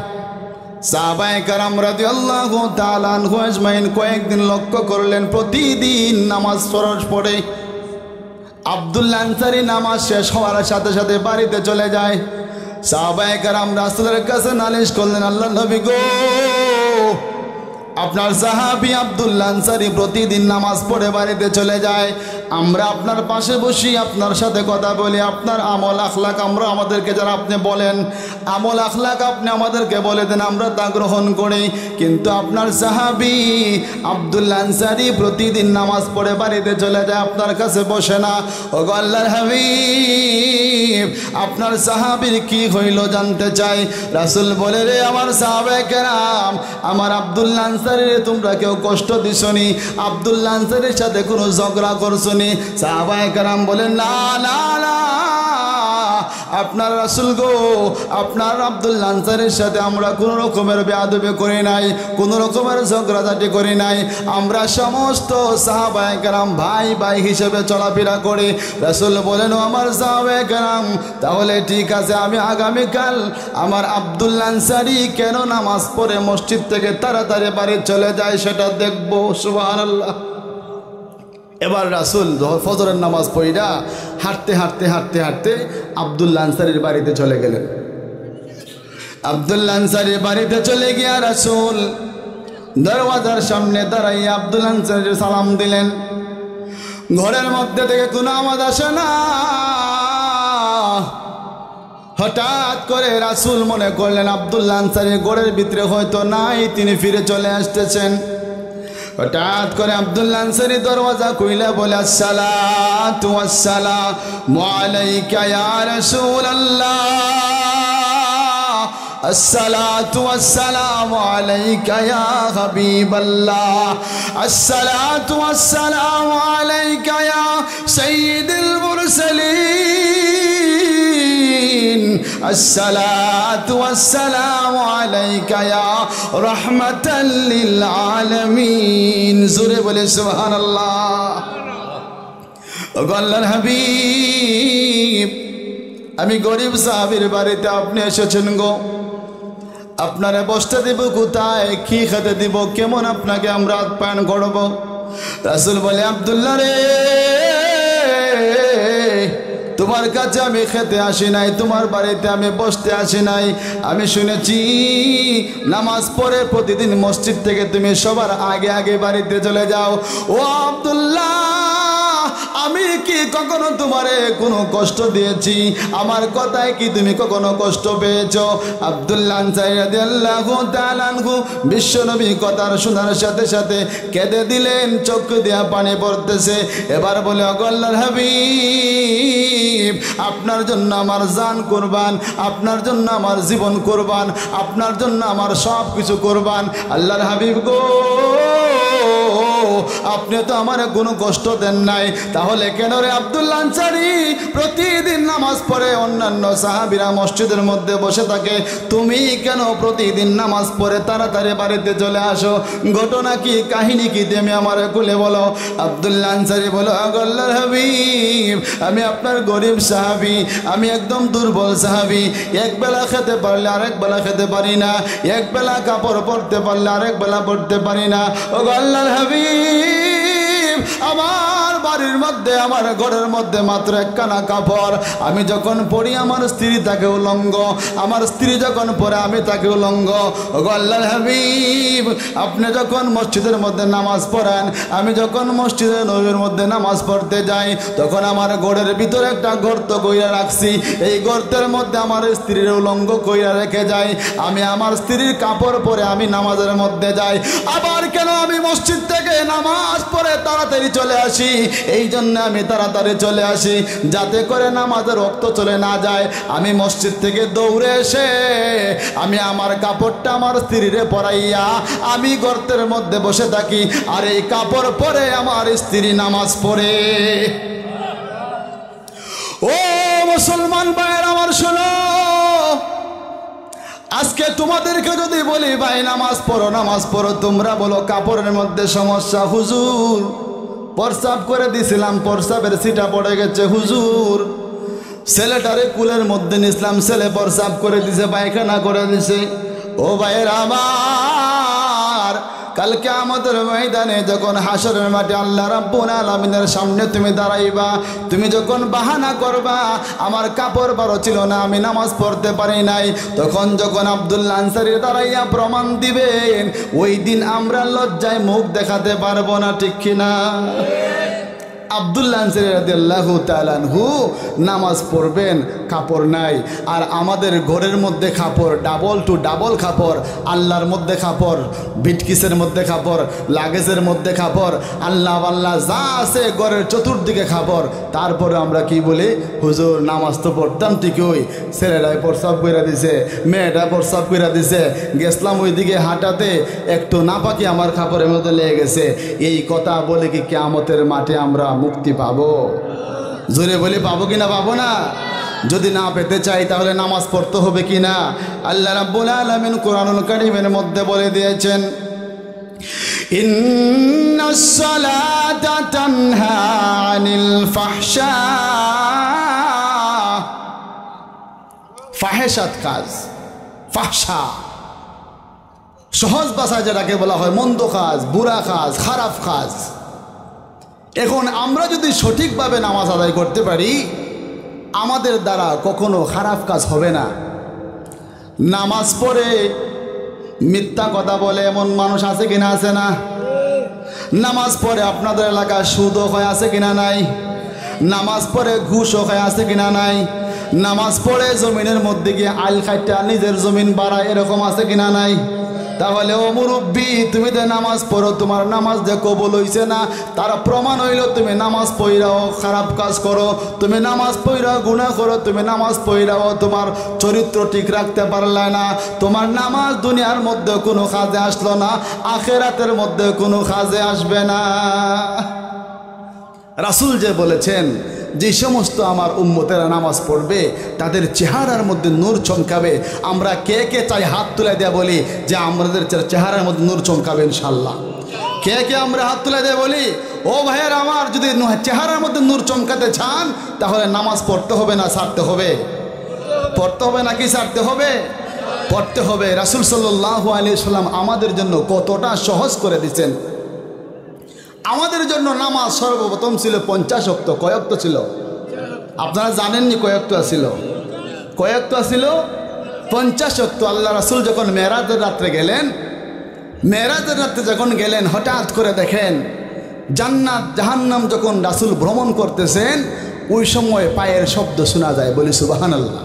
সাহাবায়ে কেরাম রাদিয়াল্লাহু তাআলা আনহু আজমাইন কয়েকদিন লক্ষ্য করলেন প্রতিদিন নামাজ ফরজ পড়ে আব্দুল্লাহ আনসারী নামাজ শেষ হওয়ার সাথে সাথে বাড়িতে চলে যায়। সাহাবায়ে কেরাম রাসূলের কাছে নালিশ করলেন, আল্লাহর নবী গো, আপনার সাহাবী আব্দুল্লাহ আনসারী প্রতিদিন নামাজ পড়ে বাড়িতে চলে যায়, আমরা আপনার পাশে বসি আপনার সাথে কথা বলি, আপনার আমল আখলাক আমরা আমাদেরকে যারা আপনি বলেন আমল আখলাক আপনি আমাদেরকে বলে দেন, আমরা তা গ্রহণ করি, কিন্তু আপনার সাহাবী আব্দুল্লাহ আনসারী প্রতিদিন নামাজ পড়ে বাড়িতে চলে যায়, আপনার কাছে বসে না। ওগো আল্লাহর হাবিব, আপনার সাহাবীর কি হইল জানতে চাই। রাসূল বলে, রে আমার সাহাবায়ে কেরাম, আমার আব্দুল্লাহ আনসারীরে তোমরা কেউ কষ্ট দিছনি, আব্দুল্লাহ আনসারীর সাথে কোনো ঝগড়া করছনি? সাহাবায়ে কেরাম বলেন, না না না, আপনার রাসূল গো, আপনার আব্দুল্লাহ আনসারীর সাথে আমরা কোনো রকমের বেয়াদবি করি নাই, কোনো রকমের ঝগড়াঝাটি করি নাই, আমরা সমস্ত সাহাবায়ে কেরাম ভাই ভাই হিসেবে চলাফেরা করি। রাসূল বলেন, ও আমার সাহাবায়ে কেরাম, তাহলে ঠিক আছে, আমি আগামীকাল আমার আব্দুল্লাহ আনসারী কেন নামাজ পড়ে মসজিদ থেকে তাড়াতাড়ি বাড়ি চলে যায় সেটা দেখবো। সুবহানাল্লাহ। এবার রাসূল ফজরের নামাজ পড়া হাঁটতে হাঁটতে হাঁটতে হাঁটতে আব্দুল্লাহ আনসারীর বাড়িতে চলে গেলেন। আব্দুল্লাহ আনসারীর বাড়িতে চলে গিয়া রাসূল দরওয়াজার সামনে দাঁড়াইয়া আব্দুল্লাহ আনসারীর সালাম দিলেন। ঘরের মধ্যে থেকে কোনো আওয়াজ আসে না। হঠাৎ করে রাসূল মনে করলেন আব্দুল্লাহ আনসারী ঘরের ভিতরে হয়তো নাই, তিনি ফিরে চলে আসতেছেন। হঠাৎ করে আব্দুল্লাহ আনসারী দরওয়াজা খুইলা বলে, আসসালাতু ওয়াসসালামু আলাইকা ইয়া রাসূলুল্লাহ, আসসালাতু ওয়াসসালামু আলাইকা ইয়া হাবিবাল্লাহ, আসসালাতু ওয়াসসালামু আলাইকা ইয়া সাইয়্যিদুল মুরসালিন, আসসালাতু ওয়াসসালামু আলাইকা ইয়া রাহমাতাল লিল আলামিন। জোরে বলে সুবহানাল্লাহ। ওগো আল্লাহর হাবিব, আমি গরিব সাহাবীর বাড়িতে আপনি এসেছেন গো, আপনারে বসতে দিব কোথায়, কি খেতে দিব, কেমন আপনাকে আমরা আপ্যায়ন করব? রাসূল বলে, আব্দুল্লাহ রে, তোমার কাছে আমি খেতে আসি নাই, তোমার বাড়িতে আমি বসতে আসি নাই, আমি শুনেছি নামাজ পড়ে প্রতিদিন মসজিদ থেকে তুমি সবার আগে আগে বাড়িতে চলে যাও। ও আব্দুল্লাহ, আমি কি কখনো তোমারে কোনো কষ্ট দিয়েছি? আমার কথায় কি তুমি কখনো কষ্ট পেয়েছো? আব্দুল্লাহ আনসারী রাদিয়াল্লাহু তাআলা আনহু বিশ্বনবী কথার শোনার সাথে সাথে কেঁদে দিলেন, চোখ দিয়া পানি পড়তেছে। এবার বলে, ওগো আল্লাহর হাবিব, আপনার জন্য আমার জান কুরবান, আপনার জন্য আমার জীবন কুরবান, আপনার জন্য আমার সব কিছু কুরবান। আল্লাহর হাবিব গো, আপনি তো আমার কোনো কষ্ট দেন নাই, তাহলে কেন রে আব্দুল্লাহ আনসারী প্রতিদিন নামাজ পড়ে অন্যান্য সাহাবীরা মসজিদের মধ্যে বসে থাকে, তুমি কেন প্রতিদিন নামাজ পড়ে তাড়াতাড়ি বাড়িতে চলে আসো? ঘটনা কি, কাহিনী কি, তুমি আমার খুলে বলো। আব্দুল্লাহ আনসারী বলো, আল্লাহর হাবিব, আমি আপনার গরিব সাহাবী, আমি একদম দুর্বল সাহাবী, এক বেলা খেতে পারলে আরেক বেলা খেতে পারি না, এক বেলা কাপড় পরতে পারলে আরেক বেলা পরতে পারি না। ও আল্লাহর হাবিব, আমার বাড়ির মধ্যে, আমার ঘরের মধ্যে মাত্র একখানা কাপড়, আমি যখন পড়ি আমার স্ত্রী তাকে উলঙ্গ, আমার স্ত্রী যখন পরে আমি তাকে উলঙ্গ। ও আল্লাহর হাবিব, আপনি যখন মসজিদের মধ্যে নামাজ পড়েন, আমি যখন মসজিদে নবীর মধ্যে নামাজ পড়তে যাই, তখন আমার ঘরের ভিতরে একটা গর্ত কইরা রাখছি, এই গর্তের মধ্যে আমার স্ত্রীর উলঙ্গ কইরা রেখে যাই, আমি আমার স্ত্রীর কাপড় পরে আমি নামাজের মধ্যে যাই। আবার কেন আমি মসজিদ থেকে নামাজ পড়ে তাড়াতাড়ি চলে আসি, এই জন্য আমি তাড়াতাড়ি চলে আসি যাতে করে নামাজের রক্ত চলে না যায়। আমি মসজিদ থেকে দৌড়ে এসে আমি আমার কাপড়টা আমার স্ত্রীরে পরাইয়া আমি গর্তের মধ্যে বসে থাকি, আর এই কাপড় পরে আমার স্ত্রী নামাজ পড়ে। ও মুসলমান ভাইয়ের আমার, শোনো, আজকে তোমাদেরকে যদি বলি ভাই নামাজ পড়ো নামাজ পড়ো, তোমরা বলো কাপড়ের মধ্যে সমস্যা। হুজুর, প্রস্রাব করে দিছিলাম, প্রস্রাবের ছিটা পড়ে গেছে। হুজুর, ছেলেটারে কুলের মধ্যে নিছিলাম, ছেলে প্রস্রাব করে দিছে, পায়খানা করে দিছে। ও ও ভাইয়েরা আমার, কালকে আমাদের ময়দানে যখন হাসরের মাঠে আল্লাহ রাব্বুল আলামিনের সামনে তুমি দাঁড়াইবা, তুমি যখন বাহানা করবা আমার কাপড় বড় ছিল না, আমি নামাজ পড়তে পারি নাই, তখন যখন আব্দুল্লাহ আনসারী দাঁড়াইয়া প্রমাণ দিবেন, ওই দিন আমরা লজ্জায় মুখ দেখাতে পারবো না, ঠিক কিনা? আব্দুল্লাহ আনসারী রাদিয়াল্লাহু তাআলা আনহু নামাজ পড়বেন, কাপড় নাই, আর আমাদের ঘরের মধ্যে কাপড়, ডাবল টু ডাবল কাপড়, আল্লাহর মধ্যে কাপড়, বিটকিসের মধ্যে কাপড়, লাগেজের মধ্যে কাপড়, আল্লাহ আল্লাহ যা আছে ঘরের চতুর্দিকে কাপড়, তারপরে আমরা কি বলি, হুজুর নামাজ তো পড়তাম ঠিকই, ছেলেরাই প্রস্রাব কইরা দিছে, মেয়েটা প্রস্রাব কইরা দিছে, গেছলাম ওইদিকে হাঁটাতে, একটু নাপাকি আমার কাপড়ের মধ্যে লেগে গেছে। এই কথা বলে কি কিয়ামতের মাঠে আমরা মুক্তি পাবো? জোরে বলি পাবো কিনা? পাবো না। যদি না পেতে চাই তাহলে নামাজ পড়তে হবে কিনা? আল্লাহ রাব্বুল আলামিন কোরআনুল কারীমের মধ্যে বলে দিয়েছেন, ইন্নাস সালাতা তানহা আনিল ফাহশা, ফাহেশাত কাজ, ফাহশা সহজ ভাষায় যেটাকে বলা হয় মন্দ কাজ, বুরা কাজ, খারাপ কাজ। এখন আমরা যদি সঠিকভাবে নামাজ আদায় করতে পারি, আমাদের দ্বারা কখনো খারাপ কাজ হবে না। নামাজ পড়ে মিথ্যা কথা বলে এমন মানুষ আছে কিনা? আছে না? নামাজ পড়ে আপনাদের এলাকায় সুদও হয়, আছে কিনা? নাই। নামাজ পড়ে ঘুষও হয়, আছে কিনা? নাই। নামাজ পড়ে জমিনের মধ্যে গিয়ে আইল খাইটা নিজের জমিন বাড়ায়, এরকম আছে কিনা? নাই। তাহলে ও মুরব্বী, তুমি যে নামাজ পড়ো, তোমার নামাজ যে কবুল হইছে না তার প্রমাণ হইল তুমি নামাজ পড়াও খারাপ কাজ করো, তুমি নামাজ পড়াও গুনাহ করো, তুমি নামাজ পড়াও তোমার চরিত্র ঠিক রাখতে পারলে না, তোমার নামাজ দুনিয়ার মধ্যে কোনো কাজে আসলো না, আখিরাতের মধ্যে কোনো কাজে আসবে না। রাসূল যে বলেছেন, যে সমস্ত আমার উম্মতেরা নামাজ পড়বে তাদের চেহারার মধ্যে নূর চমকাবে। আমরা কে কে চাই হাত তুলে দেয়া বলি যে আমাদের চেহারার মধ্যে নূর চমকাবে ইনশাআল্লাহ? কে কে আমরা হাত তুলে দেয়া বলি? ও ভাইয়ের আমার, যদি চেহারার মধ্যে নূর চমকাতে চান তাহলে নামাজ পড়তে হবে না ছাড়তে হবে? পড়তে হবে নাকি ছাড়তে হবে? পড়তে হবে। রাসূল সাল্লাল্লাহু আলাইহি ওয়াসাল্লাম আমাদের জন্য কতটা সহজ করে দিয়েছেন। আমাদের জন্য নামাজ সর্বপ্রথম ছিল 50 ওয়াক্ত। কয় ওয়াক্ত ছিল আপনারা জানেননি? কয় ওয়াক্ত ছিল? কয় ওয়াক্ত ছিল? 50 ওয়াক্ত। আল্লাহ রাসূল যখন মেরাজের রাত্রে গেলেন, মেরাজের রাত্রে যখন গেলেন, হঠাৎ করে দেখেন জান্নাত জাহান্নাম যখন রাসূল ভ্রমণ করতেছেন, ওই সময় পায়ের শব্দ শোনা যায়। বলি সুবহানাল্লাহ।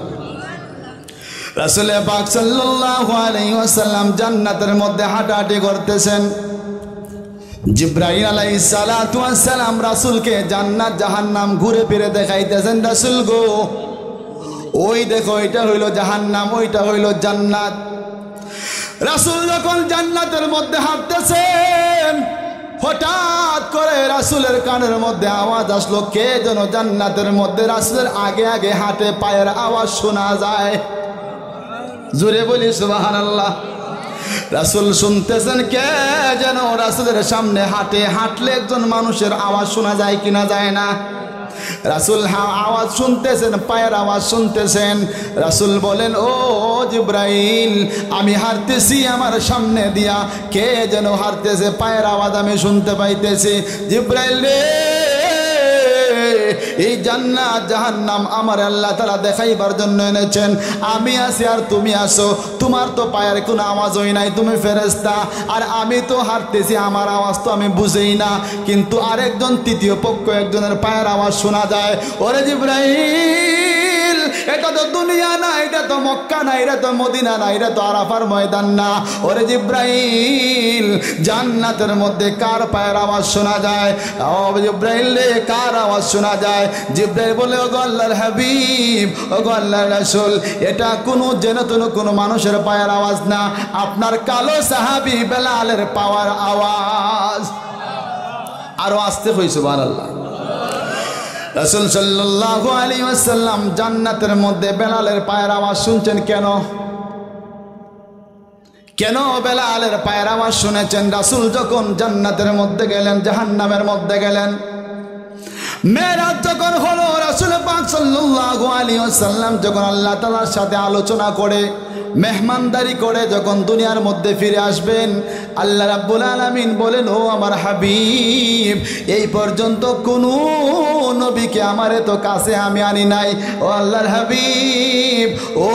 রাসূল পাক সাল্লাল্লাহু আলাইহি ওয়াসাল্লাম জান্নাতের মধ্যে হাঁটাহাঁটি করতেছেন। জিবরাইল আলাইহিস সালাতু ওয়াস সালাম রাসূলকে জান্নাত জাহান্নাম ঘুরে ফিরে দেখাইতেছেন। রাসূল গো, ওই দেখো, এটা হইল জাহান্নাম, ওইটা হইল জান্নাত। রাসূল যখন জান্নাতের মধ্যে হাঁটতেছেন, হঠাৎ করে রাসূলের কানের মধ্যে আওয়াজ আসলো, কে যেন জান্নাতের মধ্যে রাসূলের আগে আগে হাঁটে, পায়ের আওয়াজ শোনা যায়। জোরে বলি সুবহানাল্লাহ। রাসূল শুনতেছেন কে যেন রাসূলের সামনে হাঁটে। হাঁটলে একজন মানুষের আওয়াজ শোনা যায় কিনা? যায় না। রাসূল আওয়াজ শুনতেছেন, পায়ের আওয়াজ শুনতেছেন। রাসূল বলেন, ও জিবরাইল, আমি হাঁটতেছি আমার সামনে দিয়া, কে যেন হাঁটতেছে, পায়ের আওয়াজ আমি শুনতে পাইতেছি। জিবরাইল রে, এই জান্নাত জাহান্নাম আমার আল্লাহ তাআলা দেখাইবার জন্য এনেছেন। আমি আছি আর তুমি আসো, তোমার তো পায়ের কোনো আওয়াজ হই নাই, তুমি ফেরেশতা, আর আমি তো হাঁটতেছি, আমার আওয়াজ তো আমি বুঝেই না, কিন্তু আরেকজন তৃতীয় পক্ষ একজনের পায়ের আওয়াজ শোনা যায়। ওরে জিবরাইল, এটা তো দুনিয়া না, এটা তো মক্কা না, এটা তো মদিনা না, এটা তো আরাফার ময়দান না। ওরে জিবরাইল, জান্নাতের মধ্যে কার পায়ের আওয়াজ শোনা যায়? ও জিবরাইল রে, কার আওয়াজ শোনা যায়? জিবরাইল বলে, ওগো আল্লাহর হাবিব, ওগো আল্লাহর রাসূল, এটা কোনো যেন তেন কোনো মানুষের পায়ের আওয়াজ না, আপনার কালো সাহাবী বেলালের পাওয়ার আওয়াজ। আরো আসতে হই সুবহানাল্লাহ। রাসূল সাল্লাল্লাহু আলাইহি ওয়াসাল্লাম জান্নাতের মধ্যে বেলালের পায়ের আওয়াজ শুনছেন কেন? কেন বেলালের পায়ের আওয়াজ শুনেছেন? রাসূল যখন জান্নাতের মধ্যে গেলেন, জাহান্নামের মধ্যে গেলেন, মেরাজ যখন হলো, রাসূল পাক সাল্লাল্লাহু আলাইহি ওয়াসাল্লাম যখন আল্লাহ তাআলার সাথে আলোচনা করে মেহমানদারি করে যখন দুনিয়ার মধ্যে ফিরে আসবেন, আল্লাহ রাব্বুল আলামিন বলেন, ও আমার হাবিব, এই পর্যন্ত কোনো নবীকে আমার এত কাছে আমি আনি নাই। ও আল্লাহর হাবিব, ও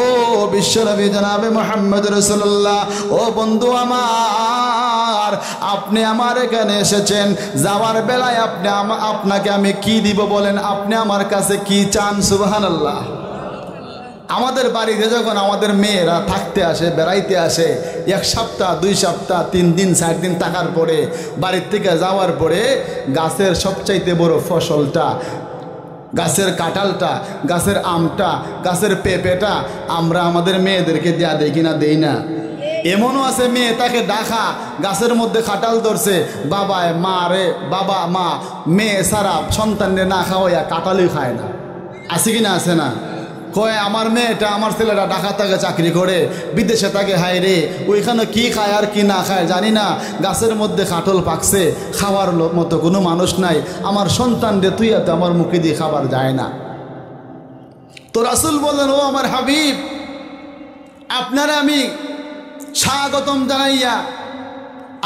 বিশ্বনবী জনাবে মুহাম্মদ রাসূলুল্লাহ, ও বন্ধু আমার, আপনি আমার এখানে এসেছেন, যাওয়ার বেলায় আপনাকে আমি কি দিব বলেন? আপনি আমার কাছে কি চান? সুবহানাল্লাহ। আমাদের বাড়িতে যখন আমাদের মেয়েরা থাকতে আসে, বেড়াইতে আসে, 1 সপ্তাহ 2 সপ্তাহ 3 দিন 4 দিন থাকার পরে বাড়ির থেকে যাওয়ার পরে গাছের সবচাইতে বড় ফসলটা, গাছের কাঁঠালটা, গাছের আমটা, গাছের পেঁপেটা আমরা আমাদের মেয়েদেরকে দেয়া দেই কিনা? দেই না? এমনও আছে মেয়ে তাকে ডাকা, গাছের মধ্যে কাঁঠাল ধরছে, বাবায় মা রে, বাবা মা মেয়ে সারা সন্তানরে না খাওয়াইয়া কাঁঠালই খায় না। আছে কি না? আছে না? কয় আমার মেয়েটা, আমার ছেলেটা ঢাকা থেকে চাকরি করে, বিদেশে থাকে, হায় রে, ওইখানে কি খায় আর কি না খায় জানি না, গাছের মধ্যে কাঁঠাল পাকছে, খাওয়ার মতো কোনো মানুষ নাই, আমার সন্তান রে তুই এত আমার মুখে দিয়ে খাবার যায় না। তো রাসূল বললেন, ও আমার হাবিব, আপনারা আমি স্বাগতম জানাইয়া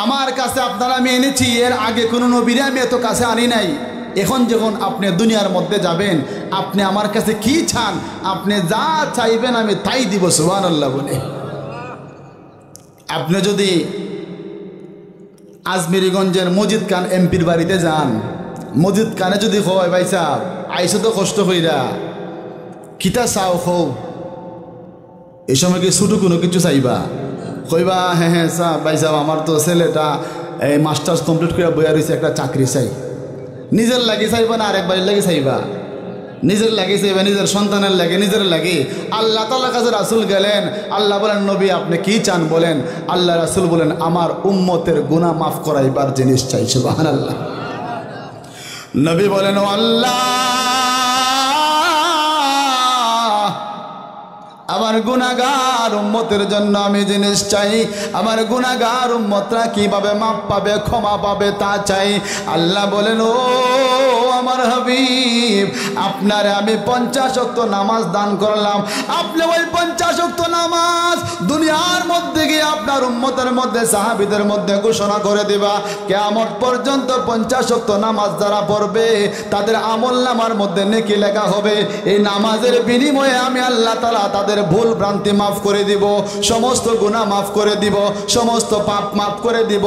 আমার কাছে আপনারা আমি এনেছি, এর আগে কোনো নবীরে আমি এত কাছে আনি নাই। এখন যখন আপনি দুনিয়ার মধ্যে যাবেন, আপনি আমার কাছে কি চান? আপনি যা চাইবেন আমি তাই দিব। সুবহানাল্লাহ বলে আপনি যদি আজমিরিগঞ্জের মজিদ খান এমপির বাড়িতে যান, মজিদ খানে যদি হয়, ভাই সাহেব আইসো তো কষ্ট কইরা, কিতা চাও খৌ, এই সময় কি ছোটো কোনো কিছু চাইবা? কইবা হ্যাঁ হ্যাঁ ভাই সাহেব, আমার তো ছেলেটা এই মাস্টার্স কমপ্লিট করে বইয়া রয়েছে, একটা চাকরি চাই। নিজের লাগে চাইবা না আরেক বাড়ির লাগে চাইবা? নিজের লাগে চাইবা, নিজের সন্তানের লাগে, নিজের লাগে। আল্লাহ তাআলার কাছে রাসূল গেলেন, আল্লাহ বলেন, নবী আপনি কি চান বলেন? আল্লাহ রাসূল বলেন, আমার উম্মতের গুনাহ মাফ করাইবার জিনিস চাই। সুবহানাল্লাহ। নবী বলেন, ও আল্লাহ, আমার গুনাহগার উম্মতের জন্য আমি জিনিস চাই, আমার গুনাহগার উম্মতরা কিভাবে মাপ পাবে, ক্ষমা পাবে তা চাই। আল্লাহ বলেন, ও আমার হাবিব, আপনারে আমি 50 ওয়াক্ত নামাজ দান করলাম, আপনি ওই 50 ওয়াক্ত নামাজ দুনিয়ার মধ্যে গিয়ে আপনার উম্মতের মধ্যে, সাহাবীদের মধ্যে ঘোষণা করে দিবা, কিয়ামত পর্যন্ত 50 ওয়াক্ত নামাজ যারা পড়বে তাদের আমলনামার মধ্যে নেকি লেখা হবে। এই নামাজের বিনিময়ে আমি আল্লাহ তাআলা তাদের ভুল ভ্রান্তি মাফ করে দিব, সমস্ত গুনাহ মাফ করে দিব, সমস্ত পাপ মাফ করে দিব।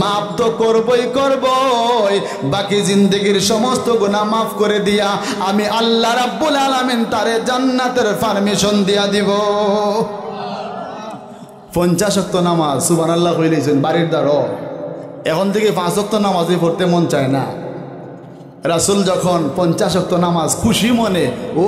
মাফ তো করবই করবই, বাকি জিন্দেগির সমস্ত গুনাহ মাফ করে দিয়া আমি আল্লাহ রাব্বুল আলামিন তারে জান্নাতের পারমিশন দিয়া দিব। 50 ওয়াক্ত নামাজ সুবহানাল্লাহ কইলেছেন বাড়ির দ্বারও, এখন থেকে 5 ওয়াক্ত নামাজই পড়তে মন চায় না। রাসূল যখন 50 ওয়াক্ত নামাজ খুশি মনে, ও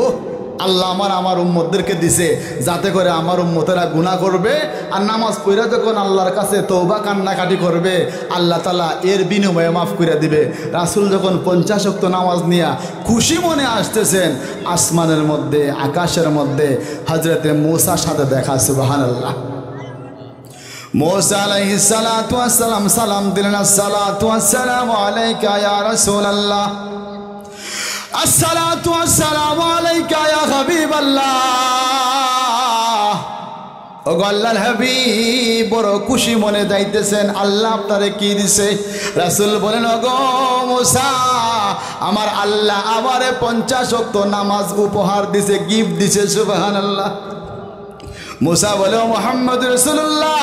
আল্লাহ আমার উম্মতদেরকে দিছে যাতে করে আমার উম্মতেরা গুনাহ করবে, আর নামাজ পড়া যখন আল্লাহর কাছে তওবা কান্নাকাটি করবে, আল্লাহ তাআলা এর বিনিময়ে মাফ করে দিবে। রাসূল যখন 50 ওয়াক্ত নামাজ নিয়ে খুশি মনে আসতেছেন, আসমানের মধ্যে, আকাশের মধ্যে হযরতে মূসার সাথে দেখা। সুবহানাল্লাহ। मूसा अलैहिस्सलातु वस्सलाम सलाम दिलेन, अस्सलातु वस्सलामु अलैका या रसूलल्लाह, अस्सलातु वस्सलामु अलैका या हबीबाल्लाह। ও আল্লাহর হাবিব বড় খুশি মনে যাইতেছেন, আল্লাহ আপনারে কি দিছে? রাসূল বলেন, ওগো মূসা, আমার আল্লাহ আমারে 50 ওয়াক্ত নামাজ উপহার দিছে, গিফট দিছে। সুবহানাল্লাহ। মূসা বলে, ও মুহাম্মদ রাসূলুল্লাহ,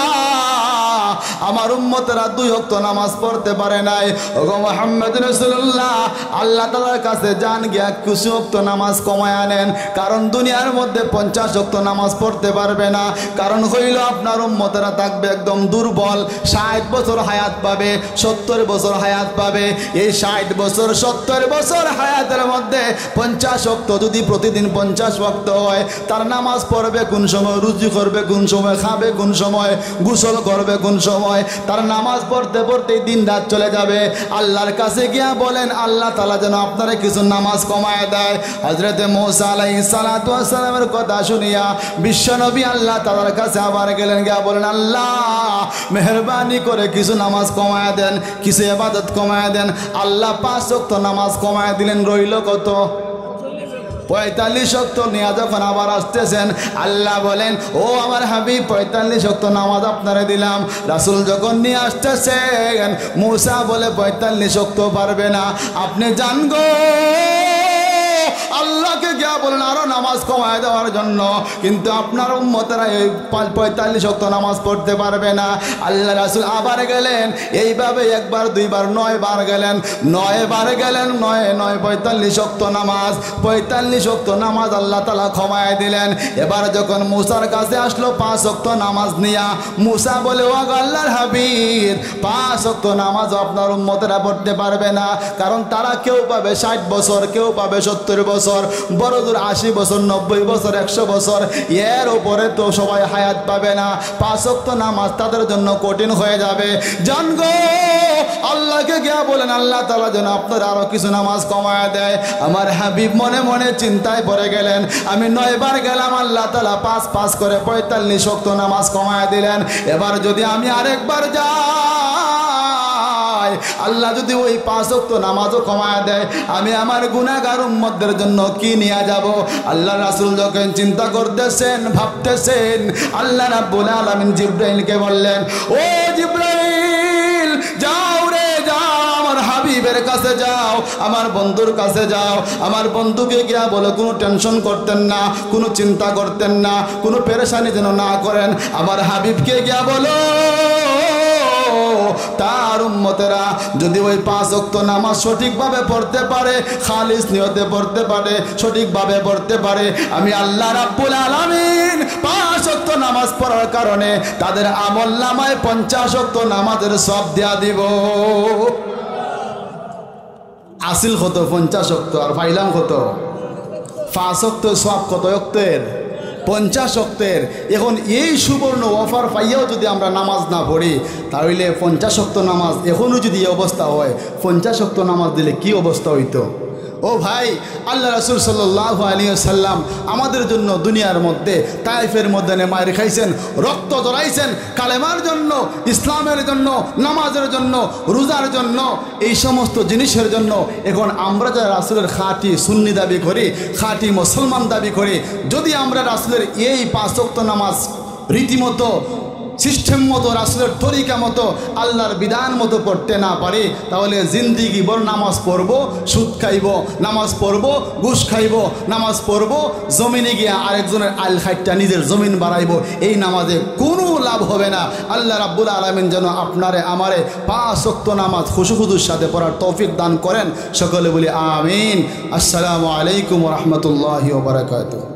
আমার উম্মতরা 2 ওয়াক্ত নামাজ পড়তে পারে নাই। ওগো মুহাম্মদ রাসূলুল্লাহ, আল্লাহ তাআলার কাছে যান গিয়া কিছু ওয়াক্ত নামাজ কমায় আনেন, কারণ দুনিয়ার মধ্যে 50 ওয়াক্ত নামাজ পড়তে পারবে না। কারণ হইল আপনার উম্মতরা থাকবে একদম দুর্বল, 60 বছর হায়াত পাবে, 70 বছর হায়াত পাবে। এই 60 বছর 70 বছর হায়াতের মধ্যে 50 ওয়াক্ত যদি প্রতিদিন 50 ওয়াক্ত হয়, তার নামাজ পড়বে কোন সময়, রুজু করবে কোন সময়, খাবে কোন সময়, গোসল করবে কোন সময়, তার নামাজ পড়তে পড়তে দিন রাত চলে যাবে। আল্লাহর কাছে গিয়া বলেন, আল্লাহ তাআলা যেন আপনারা কিছু নামাজ কমায় দেয়। হযরতে মূসা আলাইহিস সালাতু ওয়াস সালামের কথা শুনিয়া বিশ্বনবী আল্লাহ তাআলার কাছে আবার গেলেন, গিয়া বলেন, আল্লাহ মেহেরবানি করে কিছু নামাজ কমায় দেন, কিছু ইবাদত কমায় দেন। আল্লাহ 5 ওয়াক্ত নামাজ কমায় দিলেন, রইল কত? 45 ওয়াক্ত নিয়ে যখন আবার আসতেছেন, আল্লাহ বলেন ও আমার হাবিব 45 ওয়াক্ত নামাজ আপনারে দিলাম। রাসূল যখন নিয়ে আসতেছেন, মূসা বলে 45 ওয়াক্ত পারবে না, আপনি যান গো। আল্লাহকে গিয়া বলেন আরো নামাজ কমায় দেওয়ার জন্য, কিন্তু আপনার উম্মতেরা এই 45 ওয়াক্ত নামাজ পড়তে পারবে না। আল্লাহ রাসূল আবার গেলেন, এইভাবে একবার দুইবার 9 বার গেলেন, 9 বার গেলেন, 9 9 45 ওয়াক্ত নামাজ, 45 ওয়াক্ত নামাজ আল্লাহ তাআলা কমায় দিলেন। এবার যখন মূসার কাছে আসলো 5 ওয়াক্ত নামাজ নিয়া, মূসা বলে ও আল্লাহর হাবিব 5 ওয়াক্ত নামাজ আপনার উম্মতেরা পড়তে পারবে না, কারণ তারা কেউ পাবে 60 বছর, কেউ পাবে 70 বছর, বড় জোর 80 বছর, 90 বছর, 100 বছর, এর উপরে তো সবাই হায়াত পাবে না। 5 ওয়াক্ত নামাজ তাদের জন্য কঠিন হয়ে যাবে। জান গো, আল্লাহকে গিয়া বলেন আল্লাহ তাআলা যেন আপনার আরো কিছু নামাজ কমায় দেয়। আমার হাবিব মনে মনে চিন্তায় পড়ে গেলেন, আমি 9 বার গেলাম, আল্লাহ তাআলা 5 5 করে 45 ওয়াক্ত নামাজ কমায় দিলেন। এবার যদি আমি আরেকবার যাই, আল্লাহ যদি ওই 5 ওয়াক্ত নামাজও কমায় দেয়, আমি আমার গুনাহগার উম্মতদের জন্য কি নিয়ে যাব? আল্লাহ রাসূল যখন চিন্তা করতেছেন, ভাবতেছেন, আল্লাহ রাব্বুল আলামিন জিবরাইলকে বললেন, ও জিবরাইল যাও রে যাও, আমার হাবিবের কাছে যাও, আমার বন্ধুর কাছে যাও। আমার বন্ধুকে গিয়া বলো কোনো টেনশন করতেন না, কোনো চিন্তা করতেন না, কোনো পেরেশানি যেন না করেন। আমার হাবিবকে গিয়া বলো তার উম্মতেরা যদি ওই 5 ওয়াক্ত নামাজ সঠিকভাবে পড়তে পারে, খালিস নিয়তে পড়তে পারে, সঠিকভাবে পড়তে পারে, আমি আল্লাহ রাব্বুল আলামিন 5 ওয়াক্ত নামাজ পড়ার কারণে তাদের আমলনামায় 50 ওয়াক্ত নামাজের সওয়াব দেয়া দিব। আসিল কত? 50 ওয়াক্ত, আর পাইলাম কত? 5 ওয়াক্ত সওয়াব কত ওয়াক্তের? 50 ওয়াক্তের। এখন এই সুবর্ণ অফার পাইয়াও যদি আমরা নামাজ না পড়ি, তাহলে 50 ওয়াক্ত নামাজ এখনও যদি এই অবস্থা হয়, 50 ওয়াক্ত নামাজ দিলে কি অবস্থা হইতো? ও ভাই, আল্লাহ রাসূল সাল্লাল্লাহু আলাইহি ওয়াসাল্লাম আমাদের জন্য দুনিয়ার মধ্যে তায়েফের ময়দানে মায়ের খাইছেন, রক্ত ঝরাইছেন কালেমার জন্য, ইসলামের জন্য, নামাজের জন্য, রোজার জন্য, এই সমস্ত জিনিসের জন্য। এখন আমরা যারা রাসূলের খাঁটি সুন্নি দাবি করি, খাঁটি মুসলমান দাবি করি, যদি আমরা রাসূলের এই 5 ওয়াক্ত নামাজ রীতিমতো সিস্টেম মতো, রাসূলের তরিকা মতো, আল্লাহর বিধান মতো পড়তে না পারি, তাহলে জিন্দিগি ভর নামাজ পড়ব, সুদ খাইব, নামাজ পড়ব, ঘুষ খাইব, নামাজ পড়ব, জমিনে গিয়ে আরেকজনের আল খাইটটা নিজের জমিন বাড়াইব, এই নামাজে কোনো লাভ হবে না। আল্লাহ রাব্বুল আলামিন যেন আপনারে আমারে 5 ওয়াক্ত নামাজ খুশুখুদুর সাথে পড়ার তৌফিক দান করেন। সকলে বলি আমিন। আসসালামু আলাইকুম ওয়া রাহমাতুল্লাহি ওয়া বারাকাতুহু।